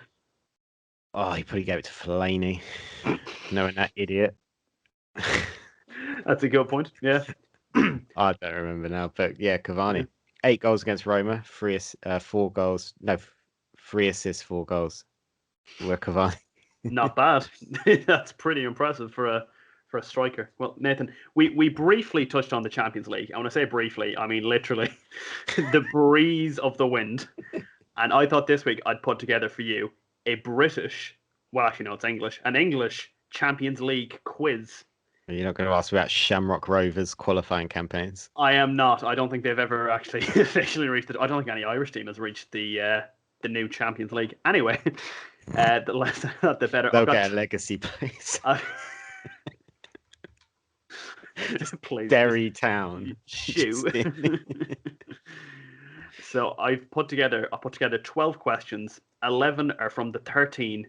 Oh, he probably gave it to Fellaini. Knowing that idiot. That's a good point. Yeah. I don't remember now, but yeah, Cavani. Yeah. 8 goals against Roma, 4 goals. No, 3 assists, 4 goals. We're Cavani. Not bad. That's pretty impressive for a striker. Well, Nathan, we briefly touched on the Champions League. And when I say briefly, I mean literally the breeze of the wind. And I thought this week I'd put together for you a British, well, actually, no, it's English, an English Champions League quiz. You're not going to ask me about Shamrock Rovers qualifying campaigns. I am not. I don't think they've ever actually officially reached it. I don't think any Irish team has reached the new Champions League. Anyway, the less the better. They'll get a legacy place. Please, Derry Town. Shoot. So I put together 12 questions. 11 are from the 13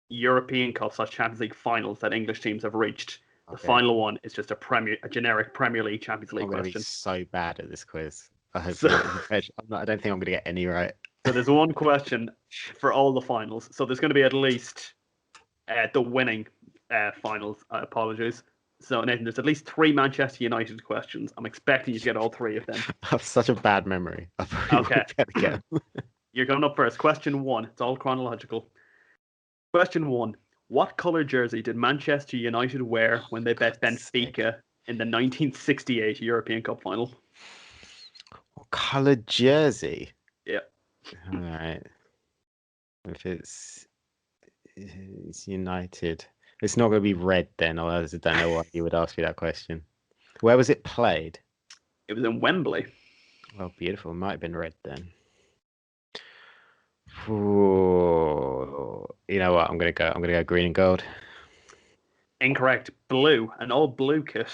European Cup / Champions League finals that English teams have reached. The final one is just a generic Premier League Champions League question. I'm so bad at this quiz. I hope So, I don't think I'm going to get any right. So there's one question for all the finals. So there's going to be at least the winning finals. Apologies. So Nathan, there's at least 3 Manchester United questions. I'm expecting you to get all 3 of them. I have such a bad memory. Okay. You're going up first. Question 1. It's all chronological. Question 1. What colour jersey did Manchester United wear when they bet Benfica in the 1968 European Cup final? What colour jersey? Yeah. All right. If it's United, it's not going to be red then, or else I don't know why you would ask me that question. Where was it played? It was in Wembley. Oh, beautiful. It might have been red then. Ooh. You know what? I'm gonna go green and gold. Incorrect. Blue. An all blue kit.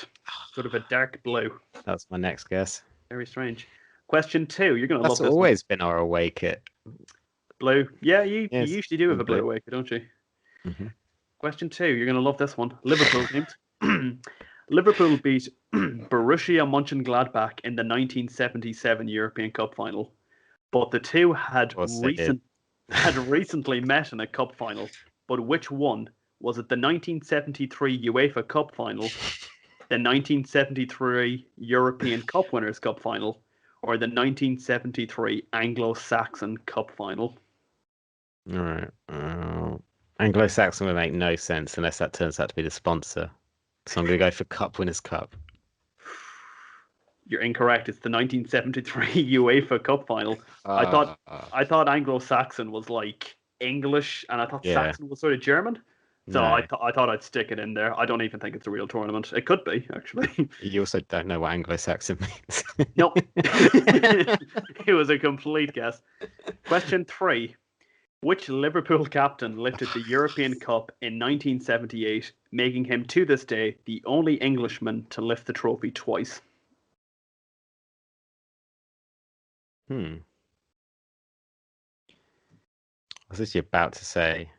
Sort of a dark blue. That's my next guess. Very strange. Question 2. You're going to love this. That's always been our away kit. Blue. Yeah, you usually do have a blue away kit, don't you? Mm-hmm. Question 2. You're going to love this one. Liverpool teams. Liverpool beat Borussia Mönchengladbach in the 1977 European Cup final, but the two had recently met in a cup final. But which one? Was it the 1973 UEFA Cup final, the 1973 European Cup Winners' Cup final, or the 1973 Anglo-Saxon Cup final? All right. Anglo-Saxon would make no sense unless that turns out to be the sponsor. So I'm going to go for Cup Winners' Cup. You're incorrect. It's the 1973 UEFA Cup final. I thought Anglo-Saxon was like English, and I thought Saxon was sort of German. So no. I thought I'd stick it in there. I don't even think it's a real tournament. It could be, actually. You also don't know what Anglo-Saxon means. Nope. It was a complete guess. Question 3. Which Liverpool captain lifted the European Cup in 1978, making him to this day the only Englishman to lift the trophy twice? Hmm. I was actually about to say.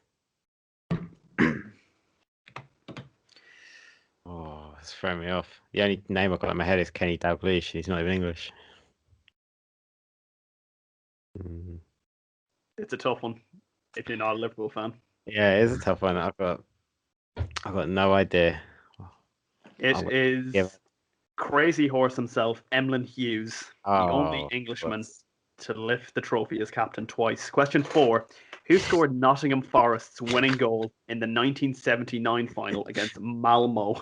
Oh, it's throwing me off. The only name I've got in my head is Kenny Dalglish. He's not even English. Hmm. It's a tough one if you're not a Liverpool fan. Yeah, it is a tough one. I've got no idea. It Yeah. is Crazy Horse himself, Emlyn Hughes, the only Oh, Englishman whoops. to lift the trophy as captain twice. Question 4. Who scored Nottingham Forest's winning goal in the 1979 final against Malmo?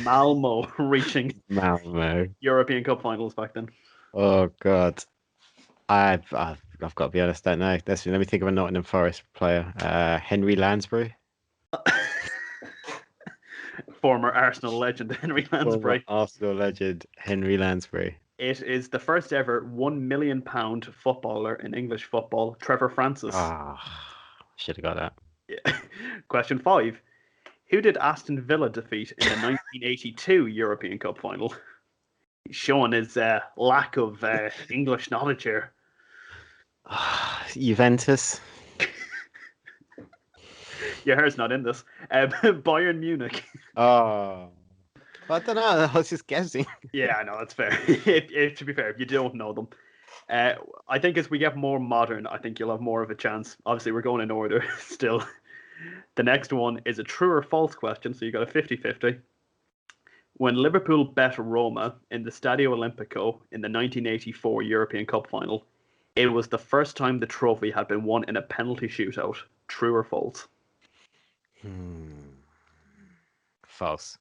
Malmo reaching Malmo. European Cup finals back then. Oh God. I've got to be honest. I don't know. Let me think of a Nottingham Forest player. Henry Lansbury. Former Arsenal legend Henry Former Lansbury. Arsenal legend Henry Lansbury. It is the first ever £1 million footballer in English football, Trevor Francis. Ah, should have got that. Yeah. Question 5. Who did Aston Villa defeat in the 1982 European Cup final? He's showing his lack of English knowledge here. Juventus. Your hair's not in this. Bayern Munich. Oh, I don't know. I was just guessing. Yeah, no, that's fair. To be fair, if you don't know them. I think as we get more modern, I think you'll have more of a chance. Obviously, we're going in order still. The next one is a true or false question, so you got a 50-50. When Liverpool bet Roma in the Stadio Olimpico in the 1984 European Cup final, it was the first time the trophy had been won in a penalty shootout. True or false? False.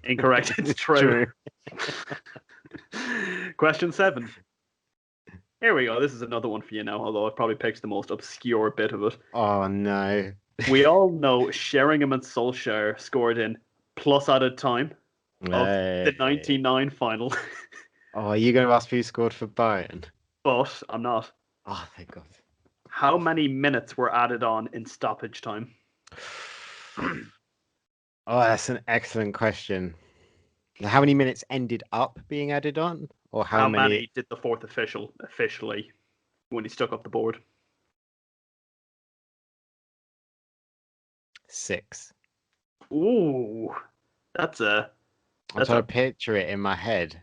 Incorrect. It's true. Question 7. Here we go. This is another one for you now, although it probably picks the most obscure bit of it. Oh no. We all know Sheringham and Solskjaer scored in plus added time of the Hey. 99 final, Oh, are you going to ask who scored for Bayern? but I'm not. Oh, thank God. How many minutes were added on in stoppage time? Oh, that's an excellent question. How many minutes ended up being added on, or how How many? many did the fourth official officially when he stuck up the board? 6. Ooh, that's a I'm that's trying a. to picture it in my head.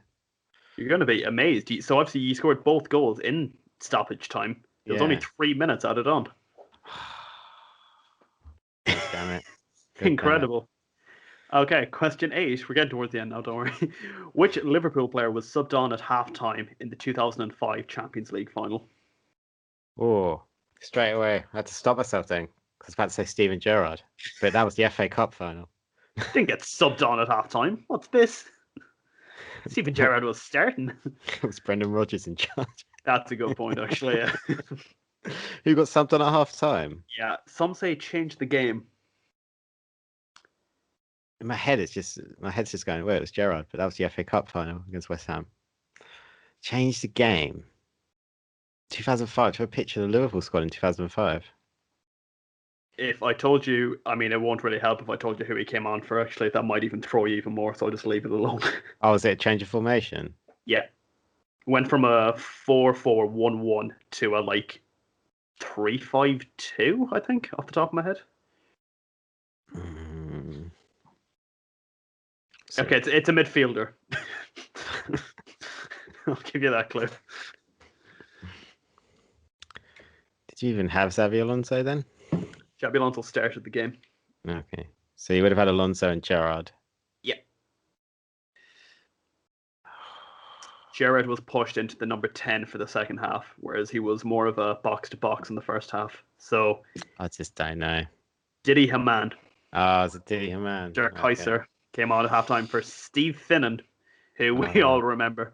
You're going to be amazed. So obviously you scored both goals in stoppage time. There was only Yeah. 3 minutes added on. God damn it. God damn it. Incredible. Okay, question 8. We're getting towards the end now, don't worry. Which Liverpool player was subbed on at half-time in the 2005 Champions League final? Oh, straight away. I had to stop myself then. 'Cause I was about to say Steven Gerrard, but that was the FA Cup final. Didn't get subbed on at half-time. What's this? Steven Gerrard was starting. It was Brendan Rodgers in charge. That's a good point, actually. Yeah. Who got subbed on at half time? Yeah, some say change the game. In my head's just going, well, it was Gerrard, but that was the FA Cup final against West Ham. Change the game. 2005. To a picture of the Liverpool squad in 2005. If I told you, I mean, it won't really help if I told you who he came on for, actually. That might even throw you even more, so I'll just leave it alone. Oh, was it a change of formation? Yeah. Went from a 4-4-1-1 to a, 3-5-2, I think, off the top of my head. Okay, it's a midfielder. I'll give you that clue. Did you even have Xavi Alonso then? Xabi Alonso started the game. Okay. So you would have had Alonso and Gerrard. Yeah. Gerrard was pushed into the number 10 for the second half, whereas he was more of a box-to-box in the first half. So, I just don't know. Didi Hamann, Oh, it's a Didi man. Dirk Okay. Kuyser, came on at halftime for Steve Finnan, who we all remember.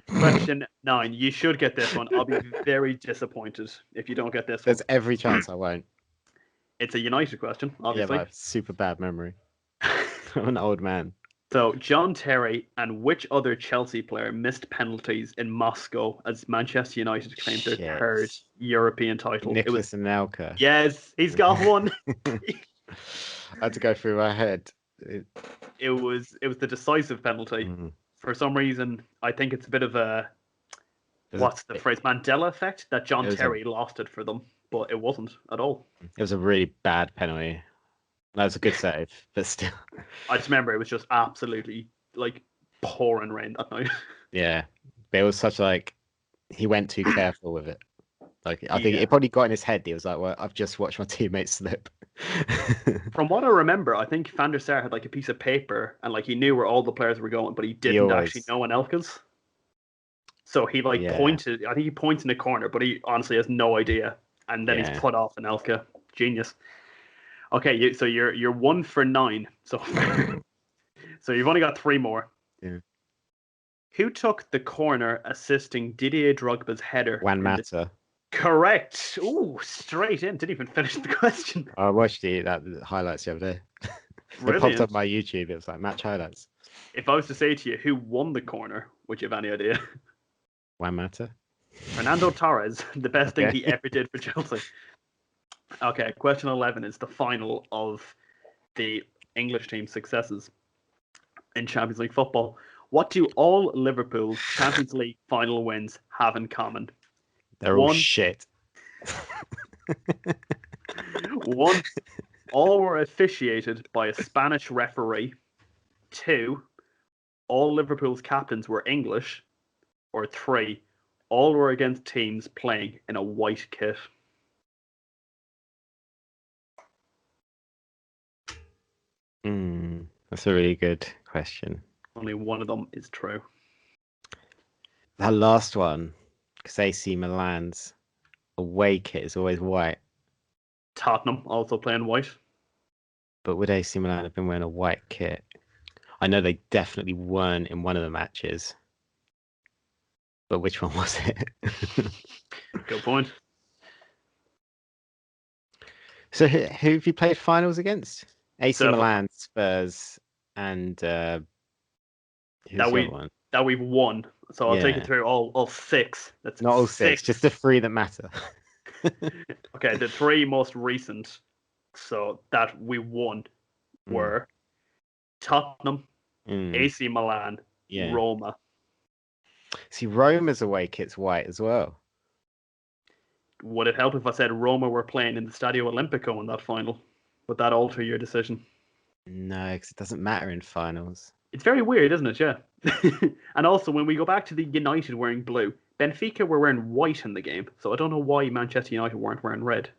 Question 9. You should get this one. I'll be very disappointed if you don't get this one. There's every chance I won't. It's a United question, Yeah, but obviously. I have super bad memory. I'm an old man. So, John Terry and which other Chelsea player missed penalties in Moscow as Manchester United claimed their Shit. third European title? It was, Nicholas Anelka. yes, he's got one. I had to go through my head. It was the decisive penalty. Mm. For some reason, I think it's a bit of a It was what's the phrase, Mandela effect, that John it was a- Terry lost it for them, but it wasn't at all. It was a really bad penalty. That was a good save, but still. I just remember it was just absolutely like pouring rain that night. Yeah. But it was such like he went too careful with it. Like I think Yeah. it probably got in his head. He was like, "Well, I've just watched my teammate slip." From what I remember, I think Van der Sar had like a piece of paper and like he knew where all the players were going, but he didn't actually know Anelka's. So he like Yeah. pointed. I think he points in the corner, but he honestly has no idea. And then Yeah. he's put off Anelka. Genius. Okay, so you're 1 for 9. So so you've only got 3 more. Yeah. Who took the corner assisting Didier Drogba's header? Juan Mata. Correct. Ooh, straight in. Didn't even finish the question. I watched the highlights the other day. It popped up my YouTube. It was like match highlights. If I was to say to you who won the corner, would you have any idea? Juan Mata. Fernando Torres, the best thing he ever did for Chelsea. Okay, question 11 is the final of the English team's successes in Champions League football. What do all Liverpool's Champions League final wins have in common? They're all shit. 1, all were officiated by a Spanish referee. 2, all Liverpool's captains were English. Or 3, all were against teams playing in a white kit. That's a really good question. Only one of them is true. That last one, because AC Milan's away kit is always white. Tottenham also playing white. But would AC Milan have been wearing a white kit? I know they definitely weren't in one of the matches. But which one was it? Good point. So who have you played finals against? AC Milan, Spurs, and who's the other one? That we've won. So I'll take it through all 6. That's not all 6, just the 3 that matter. Okay, the 3 most recent, so that we won, were Tottenham, AC Milan, Roma. See, Roma's away kit's white as well. Would it help if I said Roma were playing in the Stadio Olimpico in that final? Would that alter your decision? No, because it doesn't matter in finals. It's very weird, isn't it? Yeah. And also, when we go back to the United wearing blue, Benfica were wearing white in the game, so I don't know why Manchester United weren't wearing red.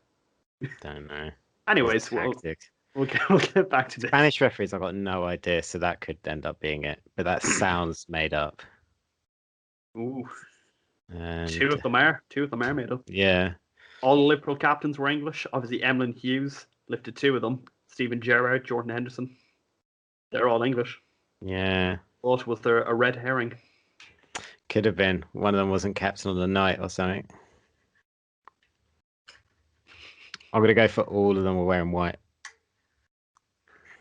Don't know. Anyways, we'll get back to this. Spanish referees, I've got no idea, so that could end up being it. But that sounds made up. Ooh. And 2 of them are made up. Yeah. All the Liverpool captains were English. Obviously, Emlyn Hughes lifted 2 of them. Steven Gerrard, Jordan Henderson. They're all English. Yeah. But was there a red herring? Could have been. One of them wasn't captain of the night or something. I'm going to go for all of them were wearing white.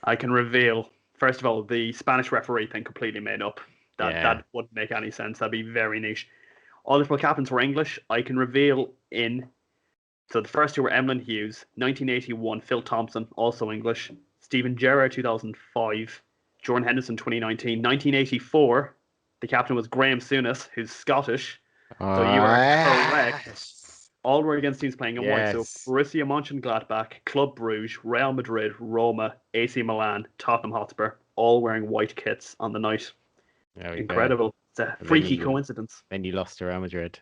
I can reveal, first of all, the Spanish referee thing completely made up. That wouldn't make any sense. That'd be very niche. All Liverpool captains were English. I can reveal so the first 2 were Emlyn Hughes, 1981, Phil Thompson, also English, Steven Gerrard, 2005, Jordan Henderson, 2019, 1984, the captain was Graham Souness, who's Scottish. So you are correct. All were against teams playing in white. So Borussia Mönchengladbach, Club Brugge, Real Madrid, Roma, AC Milan, Tottenham Hotspur, all wearing white kits on the night. Incredible. Go. It's a freaky coincidence. Then you lost to Real Madrid.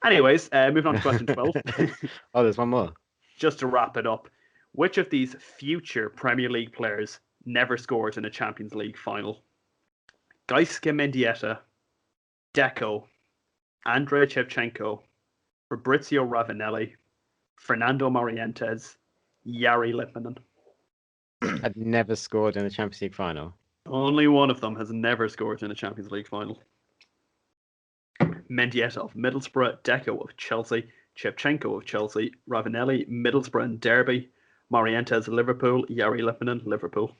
Anyways, moving on to question 12. Oh, there's one more. Just to wrap it up, which of these future Premier League players never scored in a Champions League final? Gaisca Mendieta, Deco, Andrei Shevchenko, Fabrizio Ravanelli, Fernando Morientes, Jari Litmanen. I'd never scored in a Champions League final. Only one of them has never scored in a Champions League final. Mendieta of Middlesbrough, Deco of Chelsea, Shevchenko of Chelsea, Ravanelli, Middlesbrough and Derby, Morientes, Liverpool, Jari Litmanen, Liverpool.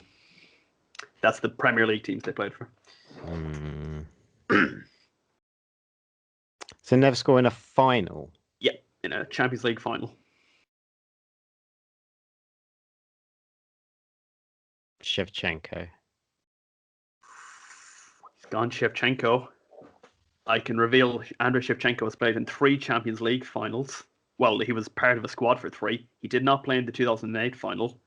That's the Premier League teams they played for. Mm. So never score in a final. Yeah, in a Champions League final. Shevchenko. He's gone Shevchenko. I can reveal Andrei Shevchenko has played in 3 Champions League finals. Well, he was part of a squad for 3. He did not play in the 2008 final.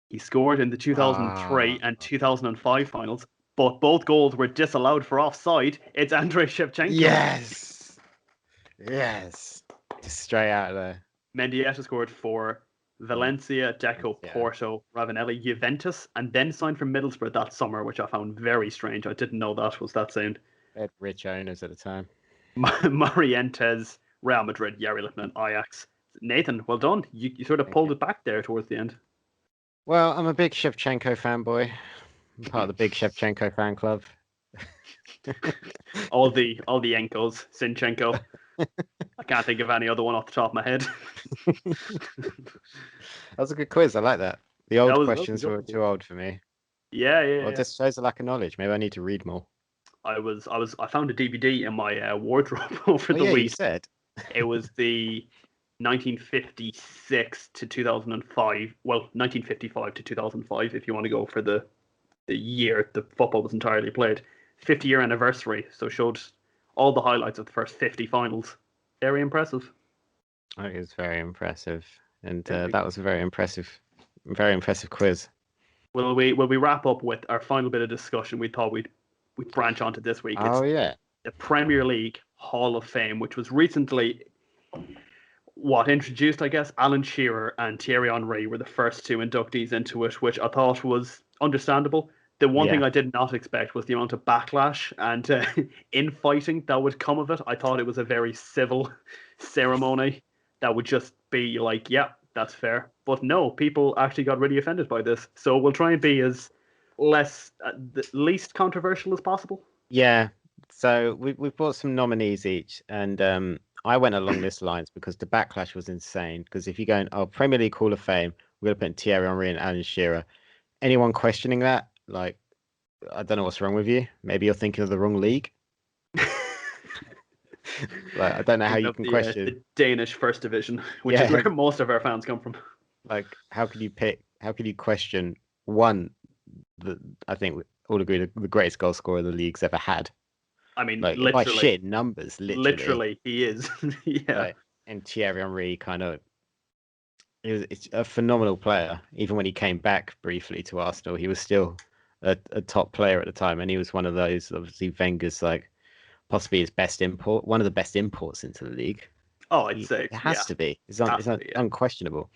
He scored in the 2003 and 2005 finals, but both goals were disallowed for offside. It's Andrei Shevchenko. Yes. Yes. Just straight out of there. Mendieta scored for Valencia, Deco, Porto, Ravanelli, Juventus, and then signed for Middlesbrough that summer, which I found very strange. I didn't know that was that soon. They had rich owners at the time. Morientes, Real Madrid, Yari Lippmann, Ajax. Nathan, well done. You sort of pulled it back there towards the end. Well, I'm a big Shevchenko fanboy. I'm part of the big Shevchenko fan club. all the Enkos, Sinchenko. I can't think of any other one off the top of my head. That was a good quiz. I like that. The old questions were too old for me. Yeah. Well, it just shows a lack of knowledge. Maybe I need to read more. I found a DVD in my wardrobe over the week. You said it was the 1956 to 2005. Well, 1955 to 2005, if you want to go for the year the football was entirely played. 50-year anniversary, so showed all the highlights of the first 50 finals. Very impressive. It was very impressive, and that was a very impressive quiz. Will we wrap up with our final bit of discussion? We thought we'd branch onto this week. It's the Premier League Hall of Fame, which was recently introduced, I guess. Alan Shearer and Thierry Henry were the first 2 inductees into it, which I thought was understandable. The one thing I did not expect was the amount of backlash and infighting that would come of it. I thought it was a very civil ceremony that would just be like, yeah, that's fair. But no, people actually got really offended by this. So we'll try and be as least controversial as possible. Yeah. So we've brought some nominees each, and I went along this lines because the backlash was insane. Because if you go in, Premier League Hall of Fame, we're going to put Thierry Henry and Alan Shearer. Anyone questioning that, like, I don't know what's wrong with you. Maybe you're thinking of the wrong league. Like, I don't know how you can question the Danish First Division, which is where most of our fans come from. Like, how could you question one? I think we all agree the greatest goal scorer the league's ever had. I mean, like, literally, by sheer numbers, literally, he is. Yeah. Like, and Thierry Henry it's a phenomenal player. Even when he came back briefly to Arsenal, he was still a top player at the time, and he was one of those, obviously, Wenger's possibly his best import, one of the best imports into the league. Oh, I'd say it has to be. It's unquestionable.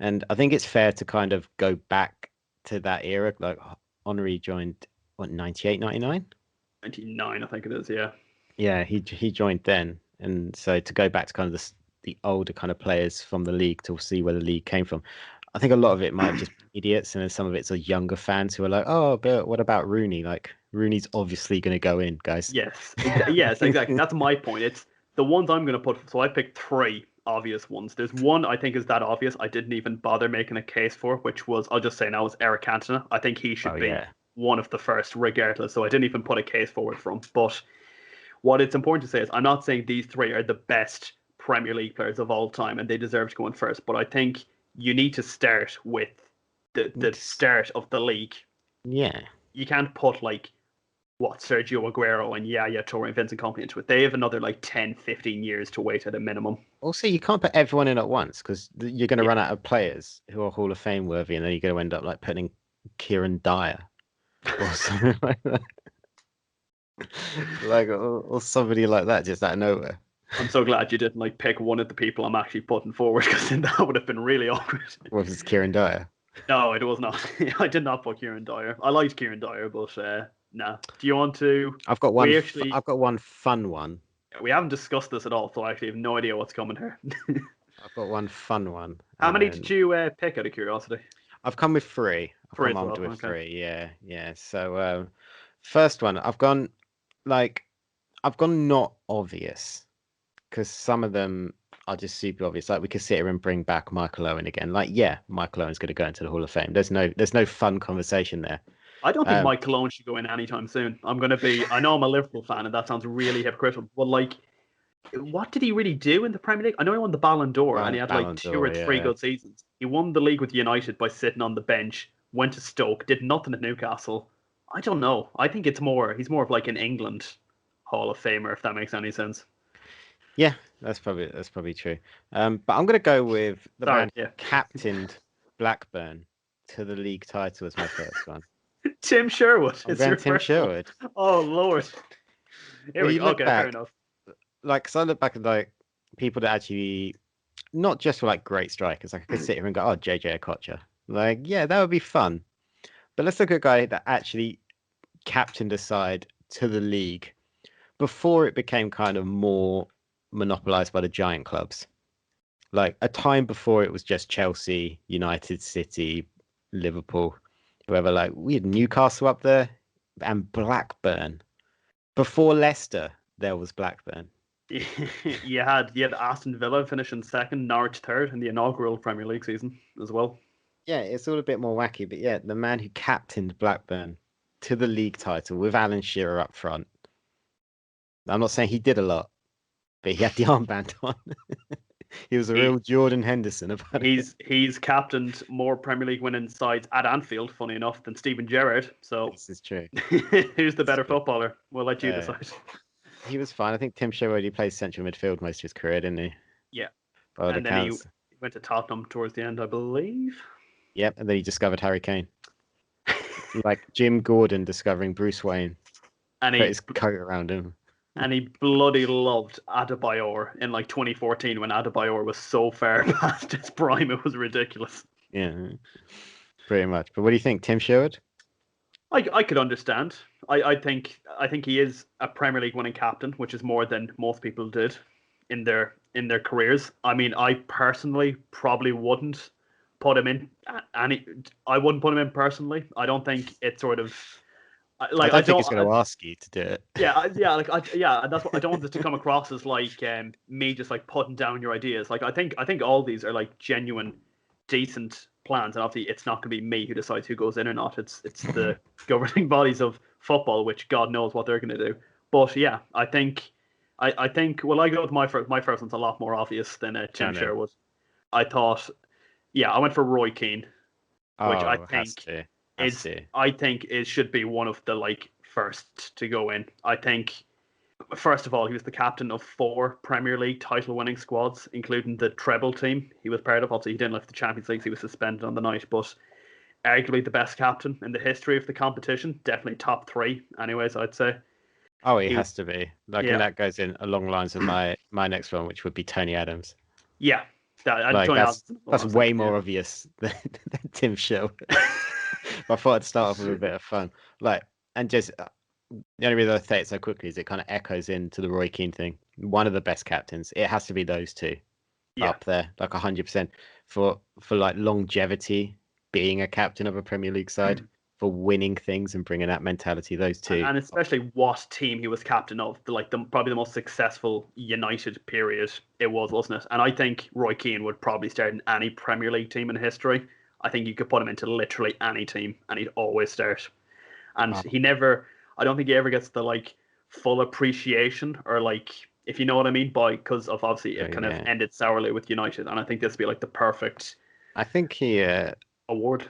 And I think it's fair to kind of go back to that era. Like, Henry joined 98, 99? 99, I think it is. Yeah. Yeah, he joined then, and so to go back to kind of the older kind of players from the league to see where the league came from. I think a lot of it might just be idiots, and then some of it's younger fans who are like, "Oh, but what about Rooney? Like, Rooney's obviously going to go in, guys." Yes, exactly. That's my point. It's the ones I'm going to put. So I picked 3 obvious ones. There's one I think is that obvious I didn't even bother making a case for, which was, I'll just say now, is Eric Cantona. I think he should be one of the first, regardless. So I didn't even put a case forward for him. But what it's important to say is, I'm not saying these 3 are the best Premier League players of all time and they deserve to go in first, but I think you need to start with the start of the league. Yeah. You can't put Sergio Aguero and Yaya Toure and Vincent Kompany into it. They have another 10, 15 years to wait at a minimum. Also, you can't put everyone in at once because you're going to run out of players who are Hall of Fame worthy, and then you're going to end up putting Kieran Dyer or something like that. Or somebody like that just out of nowhere. I'm so glad you didn't pick one of the people I'm actually putting forward, because then that would have been really awkward. What if it's Kieran Dyer? No, it was not. I did not put Kieran Dyer. I liked Kieran Dyer, but no. Do you want to? I've got one. I've got one fun one. We haven't discussed this at all, so I actually have no idea what's coming here. I've got one fun one. How many did you pick, out of curiosity? I've come with 3. I've come armed with 3. Yeah. So first one, I've gone not obvious, because some of them are just super obvious. Like we could sit here and bring back Michael Owen again. Like, yeah, Michael Owen's going to go into the Hall of Fame. There's no fun conversation there. I don't think Um, Mike Cologne should go in anytime soon. I know I'm a Liverpool fan, and that sounds really hypocritical, but like, what did he really do in the Premier League? I know he won the Ballon d'Or, and he had like Ballon two or d'Or, three yeah. good seasons. He won the league with United by sitting on the bench, went to Stoke, did nothing at Newcastle. I don't know. I think he's more of like an England Hall of Famer, if that makes any sense. Yeah, that's probably true. But I'm gonna go with the Sorry, man who yeah. captained Blackburn to the league title as my first one. Tim Sherwood I'm is going your Tim first one. Sherwood. Oh Lord. Here When we you go. look Okay, fair back, enough. like, 'cause I look back at like people that actually not just for like great strikers. Like I could sit here and go, oh, JJ Okocha. Like, yeah, that would be fun. But let's look at a guy that actually captained a side to the league before it became kind of more monopolized by the giant clubs. Like a time before it was just Chelsea, United, City, Liverpool, whoever. Like we had Newcastle up there and Blackburn. Before Leicester, there was Blackburn. You had Aston Villa finishing second, Norwich third in the inaugural Premier League season as well. Yeah, it's all a bit more wacky, but yeah, the man who captained Blackburn to the league title with Alan Shearer up front. I'm not saying he did a lot, but he had the armband on. He was a He real Jordan Henderson about it. he's captained more Premier League winning sides at Anfield, funny enough, than Steven Gerrard. So This is true. who's the This is better true. footballer? We'll let you Uh, decide. he was fine. I think Tim Sherwood, he plays central midfield most of his career, didn't he? Yeah, By all and then he accounts. went to Tottenham towards the end, I believe. Yep, and then he discovered Harry Kane. Like Jim Gordon discovering Bruce Wayne, and put he his coat around him. and he bloody loved Adebayor in like 2014 when Adebayor was so far past his prime, it was ridiculous. Yeah, pretty much. But what do you think, Tim Sherwood? I could understand. I think he is a Premier League winning captain, which is more than most people did in their careers. I mean, I personally probably wouldn't put him in any. I wouldn't put him in personally. I don't think it sort of I like I don't think don't. he's going to ask you to do it. Yeah, yeah. That's what I don't want this to come across as like me just like putting down your ideas. Like I think all these are like genuine, decent plans, and obviously it's not going to be me who decides who goes in or not. It's the governing bodies of football, which God knows what they're going to do. But yeah, I think well, I go with my first one's a lot more obvious than I Tim know. Sherwood. I thought, yeah, I went for Roy Keane, which I Oh, has think to. Has is to. I think it should be one of the like first to go in. I think first of all, he was the captain of 4 Premier League title-winning squads, including the treble team he was part of. Obviously, he didn't lift the Champions League; so he was suspended on the night. But arguably the best captain in the history of the competition, definitely top three. Anyways, I'd say Oh, he he was. has to be. Like, and Yeah, that goes in along lines of my next one, which would be Tony Adams. yeah. That Like Tony Adams is the one that's I was way thinking. Yeah. more obvious than Tim Sherwood. But I thought I'd start off with a bit of fun. Like, and just the only reason I say it so quickly is it kind of echoes into the Roy Keane thing. One of the best captains. It has to be those two Yeah. up there, like 100% for like longevity, being a captain of a Premier League side, for winning things and bringing that mentality. Those two. And especially what team he was captain of, probably the most successful United period it was, wasn't it? And I think Roy Keane would probably start in any Premier League team in history. I think you could put him into literally any team, and he'd always start. And Oh, I don't think he ever gets the like full appreciation or like, if you know what I mean, by because of obviously it kind of yeah. ended sourly with United, and I think this would be like the perfect I think he award.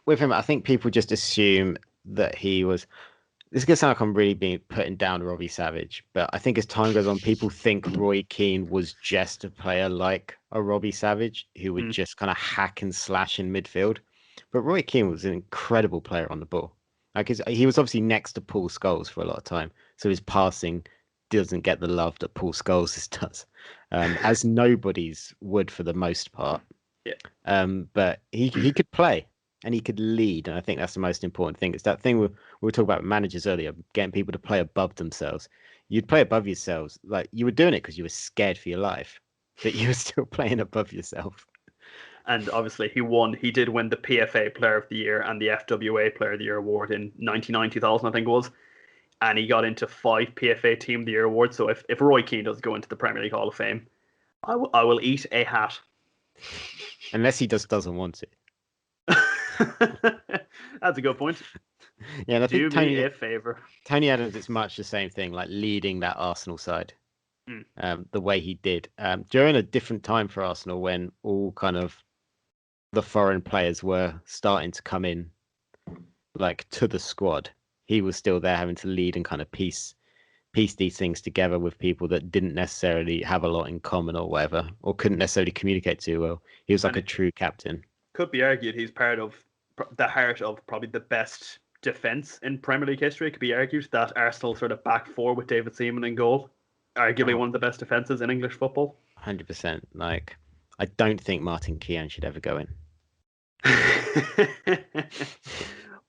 with him. I think people just assume that he was. This is gonna sound like I'm really being putting down Robbie Savage, but I think as time goes on, people think Roy Keane was just a player like a Robbie Savage who would Mm. just kind of hack and slash in midfield. But Roy Keane was an incredible player on the ball. Like he was obviously next to Paul Scholes for a lot of time, so his passing doesn't get the love that Paul Scholes does, as nobodies would for the most part. Yeah. But he could play and he could lead, and I think that's the most important thing. It's that thing we were talking about managers earlier, getting people to play above themselves. You'd play above yourselves, like you were doing it because you were scared for your life, but you were still playing above yourself. And obviously he did win the PFA Player of the Year and the FWA Player of the Year award in 99 2000 I think it was, and he got into 5 PFA Team of the Year awards. So if Roy Keane does go into the Premier League Hall of Fame, I will eat a hat. Unless he just doesn't want to. That's a good point. Yeah, and I Do think me a favor. Tony Adams is much the same thing, like leading that Arsenal side, Mm. the way he did during a different time for Arsenal when all kind of the foreign players were starting to come in, like to the squad. He was still there having to lead and kind of piece these things together with people that didn't necessarily have a lot in common or whatever, or couldn't necessarily communicate too well. He was like And a it true captain. could be argued he's part of the heart of probably the best defense in Premier League history. It could be argued that Arsenal sort of back four with David Seaman in goal, arguably Oh, one of the best defenses in English football. 100%. Like, I don't think Martin Keown should ever go in.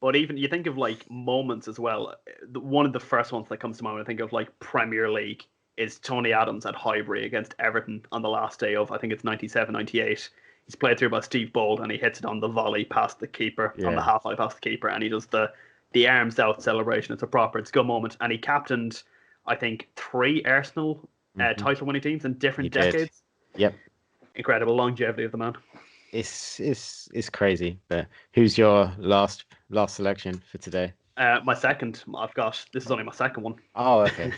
But even you think of like moments as well. One of the first ones that comes to mind when I think of like Premier League is Tony Adams at Highbury against Everton on the last day of, I think it's 97, 98. He's played through by Steve Bold and he hits it on the volley past the keeper, on the Yeah. half volley past the keeper, and he does the arms out celebration. It's a good moment. And he captained, I think, three Arsenal Hmm. title winning teams in He different did. decades. Yep. Incredible longevity of the man. It's crazy. But who's your last selection for today? My second, I've got this is only my second one. Oh, okay.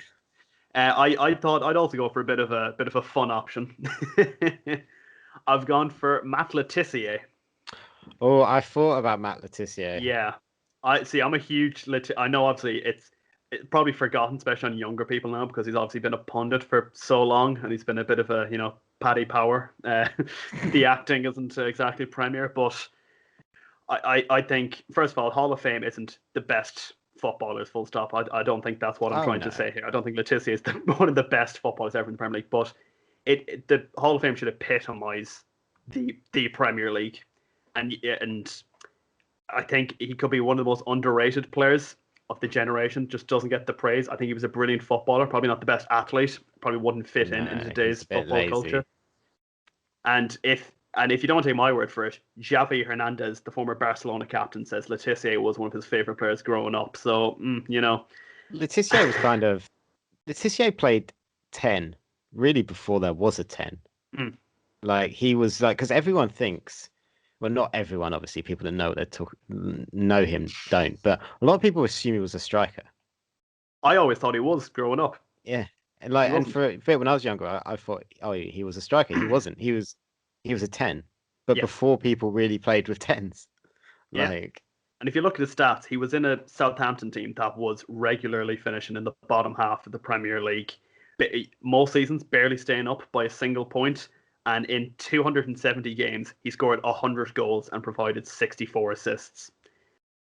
I thought I'd also go for a bit of a fun option. I've gone for Matt Letitia. Oh, I thought about Matt Letitia. Yeah, I see. I'm a huge. I know obviously it's probably forgotten, especially on younger people now, because he's obviously been a pundit for so long, and he's been a bit of a Paddy Power. The acting isn't exactly premier, but I think first of all, Hall of Fame isn't the best footballers. Full stop. I don't think that's what I'm Oh trying to no. say here. I don't think Letitia is one of the best footballers ever in the Premier League, but the Hall of Fame should epitomise the Premier League, and I think he could be one of the most underrated players of the generation. Just doesn't get the praise. I think he was a brilliant footballer. Probably not the best athlete. Probably wouldn't fit in No, today's he's a bit football culture. lazy. And if you don't take my word for it, Xavi Hernandez, the former Barcelona captain, says Letitia was one of his favorite players growing up. So Letitia was kind of Letitia played 10 really before there was a 10. mm, Like he was like because everyone thinks, well, not everyone, obviously, people that know what they're know him don't, but a lot of people assume he was a striker. I always thought he was growing up. Yeah, and He like and wasn't. for when I was younger, I thought, oh, he was a striker. He wasn't. He was a 10, but Yeah, before people really played with tens, yeah. like And if you look at his stats, he was in a Southampton team that was regularly finishing in the bottom half of the Premier League. Most seasons, barely staying up by a single point. And in 270 games, he scored 100 goals and provided 64 assists.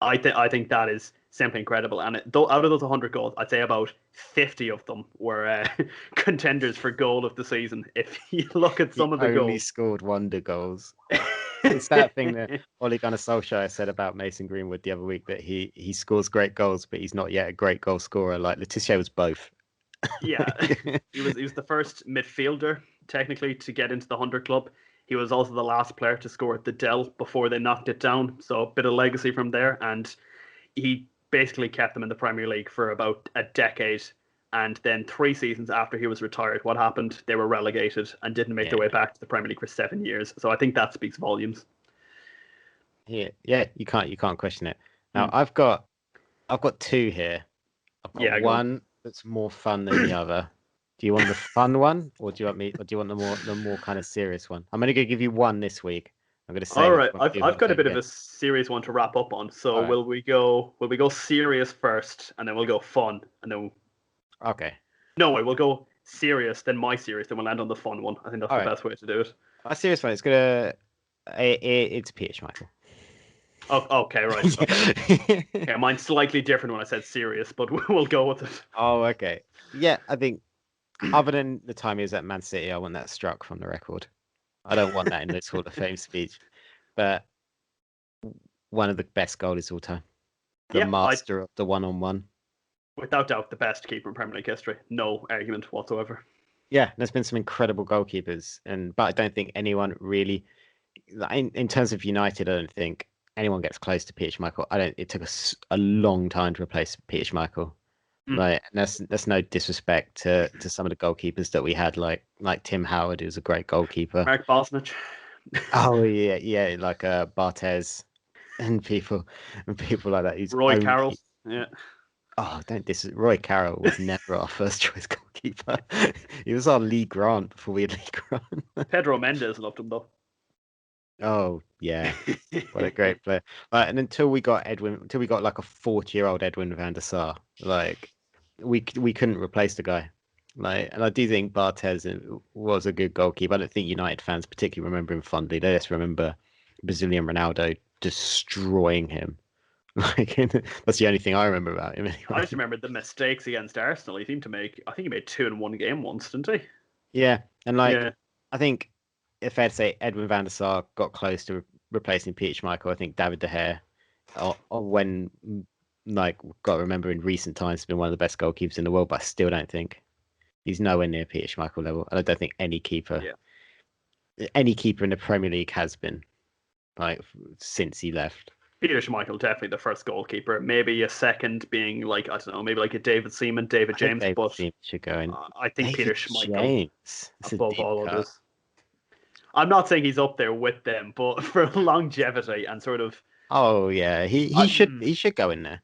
I think that is simply incredible. And though out of those 100 goals, I'd say about 50 of them were contenders for goal of the season. If you look at he some of the only goals, scored wonder goals. It's that thing that Ole Gunnar Solskjaer said about Mason Greenwood the other week that he scores great goals, but he's not yet a great goal scorer. Like Letitia was both. yeah, he was the first midfielder technically to get into the 100 club. He was also the last player to score at the Dell before they knocked it down. So a bit of legacy from there, and he basically kept them in the Premier League for about a decade. And then 3 seasons after he was retired, what happened? They were relegated and didn't make their Yeah, way back to the Premier League for 7 years. So I think that speaks volumes. yeah. You can't question it. Now Mm. I've got two here. I've got Yeah, go on. one that's more fun than the other. Do you want the fun one, or do you want the more kind of serious one? I'm only gonna give you one this week. I'm gonna All save it right, for I've two I've months got a bit of later. a serious one to wrap up on. So All right. will we go serious first, and then we'll go fun, and then Okay. no way, we'll go serious, then my serious, then we'll end on the fun one. I think that's All the right. best way to do it. A serious one. It's Peter Schmeichel. Oh, okay, right, okay. Yeah. Yeah, mine's slightly different when I said serious, but we'll go with it. Oh, okay. Yeah, I think other than the time he was at Man City, I want that struck from the record. I don't want that in this Hall of Fame speech. But one of the best goalies of all time. The Yeah, master of the one-on-one. without doubt, the best keeper in Premier League history. No argument whatsoever. Yeah, there's been some incredible goalkeepers, but I don't think anyone really, like, in terms of United, I don't think anyone gets close to Peter Schmeichel. I don't. It took us a long time to replace Peter Schmeichel. Mm. Like, and that's no disrespect to some of the goalkeepers that we had, like Tim Howard, who's a great goalkeeper. Mark Bosnich. Oh yeah, yeah, like Barthez and people like that. He's Roy Carroll. only Yeah. oh, don't dis Roy Carroll was never our first choice goalkeeper. He was our Lee Grant before we had Lee Grant. Pedro Mendes loved him though. Oh yeah, what a great player. And until we got like a 40-year-old Edwin van der Sar, like we couldn't replace the guy. Like, and I do think Barthez was a good goalkeeper. I don't think United fans particularly remember him fondly. They just remember Brazilian Ronaldo destroying him. Like, that's the only thing I remember about him I anyway. just remember the mistakes against Arsenal. He seemed to make. I think he made 2 in one game once, didn't he? Yeah, and like Yeah. I think if fair to say Edwin van der Sar got close to replacing Peter Schmeichel, I think David de Gea, or when like got to remember in recent times, has been one of the best goalkeepers in the world, but I still don't think he's nowhere near Peter Schmeichel level. And I don't think Yeah. any keeper in the Premier League has been like since he left. Peter Schmeichel definitely the first goalkeeper. Maybe a second being like I don't know, maybe like a David Seaman, David I think James, David but Seaman should go in. I think Peter David Schmeichel James. It's a above deep all cut. others. I'm not saying he's up there with them, but for longevity and sort of, Oh yeah, he should go in there.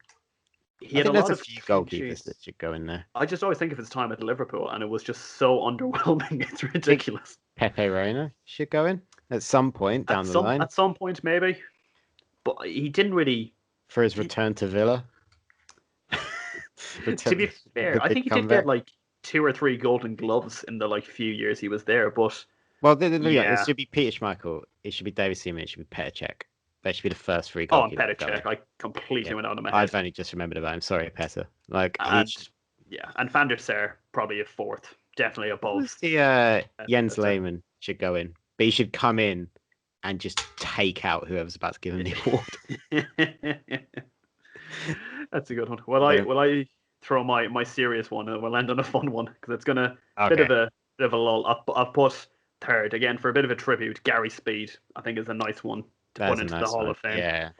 he I had a think there's lot a of few clean goalkeepers sheets. that should go in there. I just always think of his time at Liverpool, and it was just so underwhelming. It's I think ridiculous. Pepe Reina should go in at some point down the line At some point, maybe, but he didn't really. for his return to Villa. To be The fair, I big think he did get comeback. like 2 or 3 Golden Gloves in the like few years he was there. But Well, it yeah, should be Peter Schmeichel. It should be David Seaman. It should be Petr Cech. They should be the first three oh, and goalkeepers to go in. Petr I completely Yeah, went out of my head. I've only just remembered about him. Sorry, Petr. Like he And yeah, and Van der Sar probably a fourth, definitely was above. the Jens That's Lehmann should go in, but he should come in and just take out whoever's about to give him the award. it. That's a good one. Will I throw my serious one and we'll end on a fun one because it's gonna Okay, bit of a lull. I've put third again for a bit of a tribute. Gary Speed, I think, is a nice one to put that's a into the nice Hall one. of Fame. Yeah,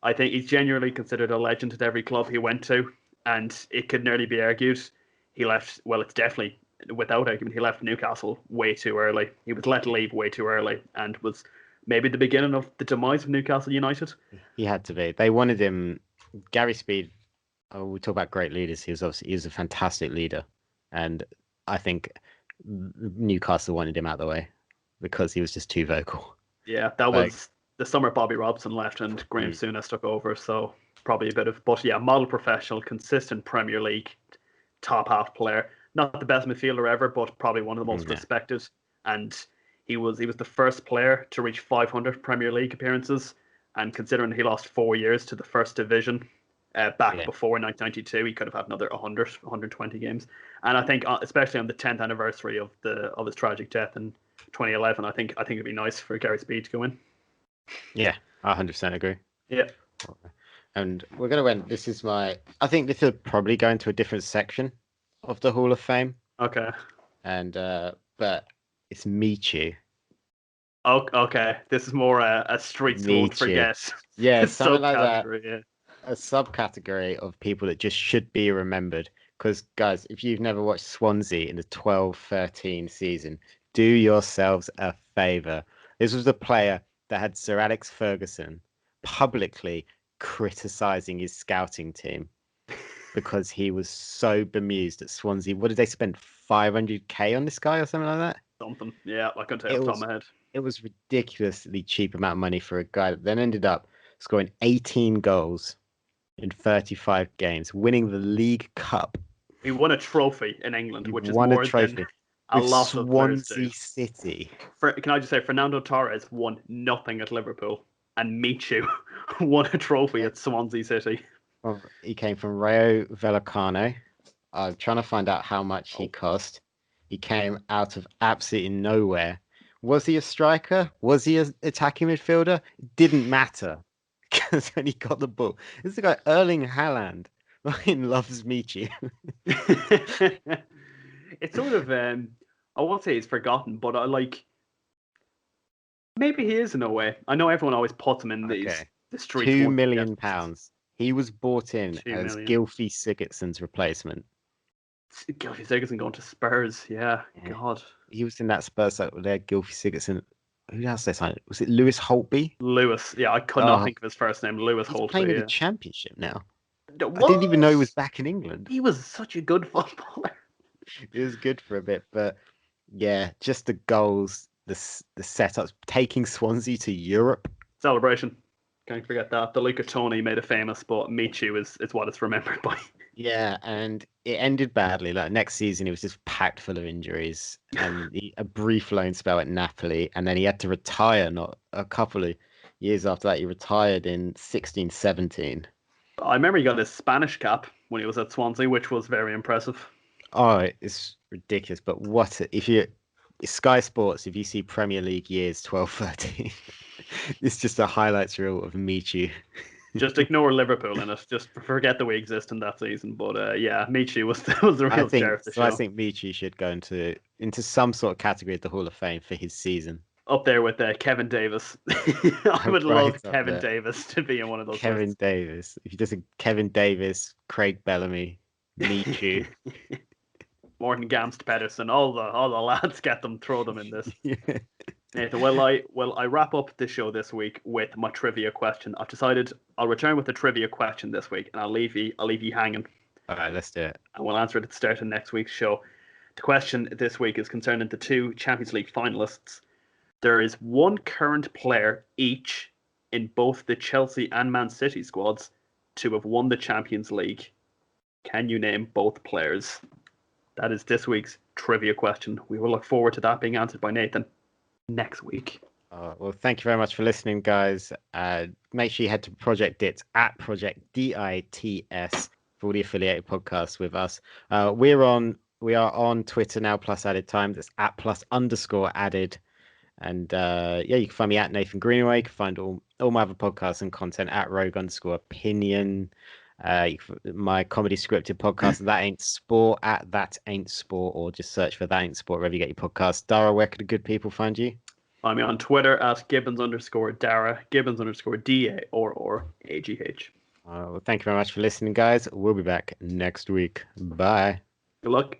I think he's genuinely considered a legend at every club he went to, and it could nearly be argued he left. Well, it's definitely without argument he left Newcastle way too early. He was let leave way too early, and was maybe the beginning of the demise of Newcastle United. he had to be. They wanted him. Gary Speed. Oh, we talk about great leaders. He was a fantastic leader, and I think Newcastle wanted him out of the way because he was just too vocal. Yeah, that Like, was the summer Bobby Robson left and Graham mm, Souness took over, so probably a bit of. But yeah, model professional, consistent Premier League top half player. Not the best midfielder ever, but probably one of the most yeah, respected. And he was the first player to reach 500 Premier League appearances. And considering he lost 4 years to the first division back yeah, before 1992, he could have had another 100, 120 games. And I think, especially on the 10th anniversary of his tragic death in 2011, I think it'd be nice for Gary Speed to go in. yeah. I 100% agree. Yeah. And we're going to end. This is my. I think this will probably go into a different section of the Hall of Fame, Okay. and but it's Michu. Oh, okay. This is more a streets won't Michu. forget Yeah, something like that. subcategory. Yeah. A subcategory of people that just should be remembered. Because, guys, if you've never watched Swansea in the 12-13 season, do yourselves a favour. This was the player that had Sir Alex Ferguson publicly criticising his scouting team because he was so bemused at Swansea. What did they spend? 500k on this guy or something like that? Something. Yeah, I couldn't tell It off the top was of my head. it was ridiculously cheap amount of money for a guy that then ended up scoring 18 goals in 35 games, winning the League Cup. He won a trophy in England, He which is won a more than trophy a with lot of players do. Swansea City. Can I just say, Fernando Torres won nothing at Liverpool, and Michu won a trophy Yeah. at Swansea City. Well, he came from Rayo Vallecano. I'm trying to find out how much he cost. He came out of absolutely nowhere. Was he a striker? Was he an attacking midfielder? It didn't matter because when he got the ball, this is the guy Erling Haaland. Fucking loves Michi. It's sort of I won't say it's forgotten, but I like maybe he is in a way. I know everyone always puts him in Okay, the streets £2 won't forget million. lists. He was bought in 2 as million. Gylfi Sigurdsson's replacement. Gylfi Sigurdsson going to Spurs. Yeah, Yeah. God. He was in that Spurs side with their Gylfi Sigurdsson. Who else they signed? Was it Lewis Holtby? Lewis. Yeah, I could not Oh, think of his first name. Lewis he's playing in Holtby. the Yeah. Championship now. I didn't even know he was Was back in England. he was such a good footballer. It was good for a bit, but yeah, just the goals, the setups, taking Swansea to Europe. Celebration. Can't forget that. The Luca Toni made it famous, but Michu is what it's remembered by. Yeah, and it ended badly. Like next season, he was just packed full of injuries, and a brief loan spell at Napoli, and then he had to retire. Not a couple of years after that, he retired in 16-17. I remember he got his Spanish cap when he was at Swansea, which was very impressive. Oh, it's ridiculous. But if you Sky Sports, if you see Premier League years 12-13, it's just a highlights reel of Michu. Just ignore Liverpool in it. Just forget that we exist in that season. But yeah, Michu was the real star of the I show. think Michu should go into some sort of category of the Hall of Fame for his season. Up there with Kevin Davis. I would Right love up Kevin there. Davis to be in one of those Kevin lists. Davis. If you just think Kevin Davis, Craig Bellamy, Michu. Morton Gamst Pedersen, all the lads, get them, throw them in this. Yeah. Nathan, I wrap up the show this week with my trivia question. I've decided I'll return with a trivia question this week, and I'll leave you hanging. All right, let's do it. And we'll answer it at the start of next week's show. The question this week is concerning the two Champions League finalists. There is one current player each in both the Chelsea and Man City squads to have won the Champions League. Can you name both players? That is this week's trivia question. We will look forward to that being answered by Nathan next week. Well, thank you very much for listening, guys. Make sure you head to Project Dits at Project DITS for all the affiliated podcasts with us. We are on Twitter now, plus added time. That's at +_added. And yeah, you can find me at Nathan Greenaway. You can find all my other podcasts and content at Rogue_Opinion. My comedy scripted podcast, That Ain't Sport, at That Ain't Sport, or just search for That Ain't Sport wherever you get your podcast. Darragh, where can the good people find you? I'm on Twitter at Gibbons_Darragh, Gibbons_DA or AGH. Well, thank you very much for listening, guys. We'll be back next week. Bye. Good luck.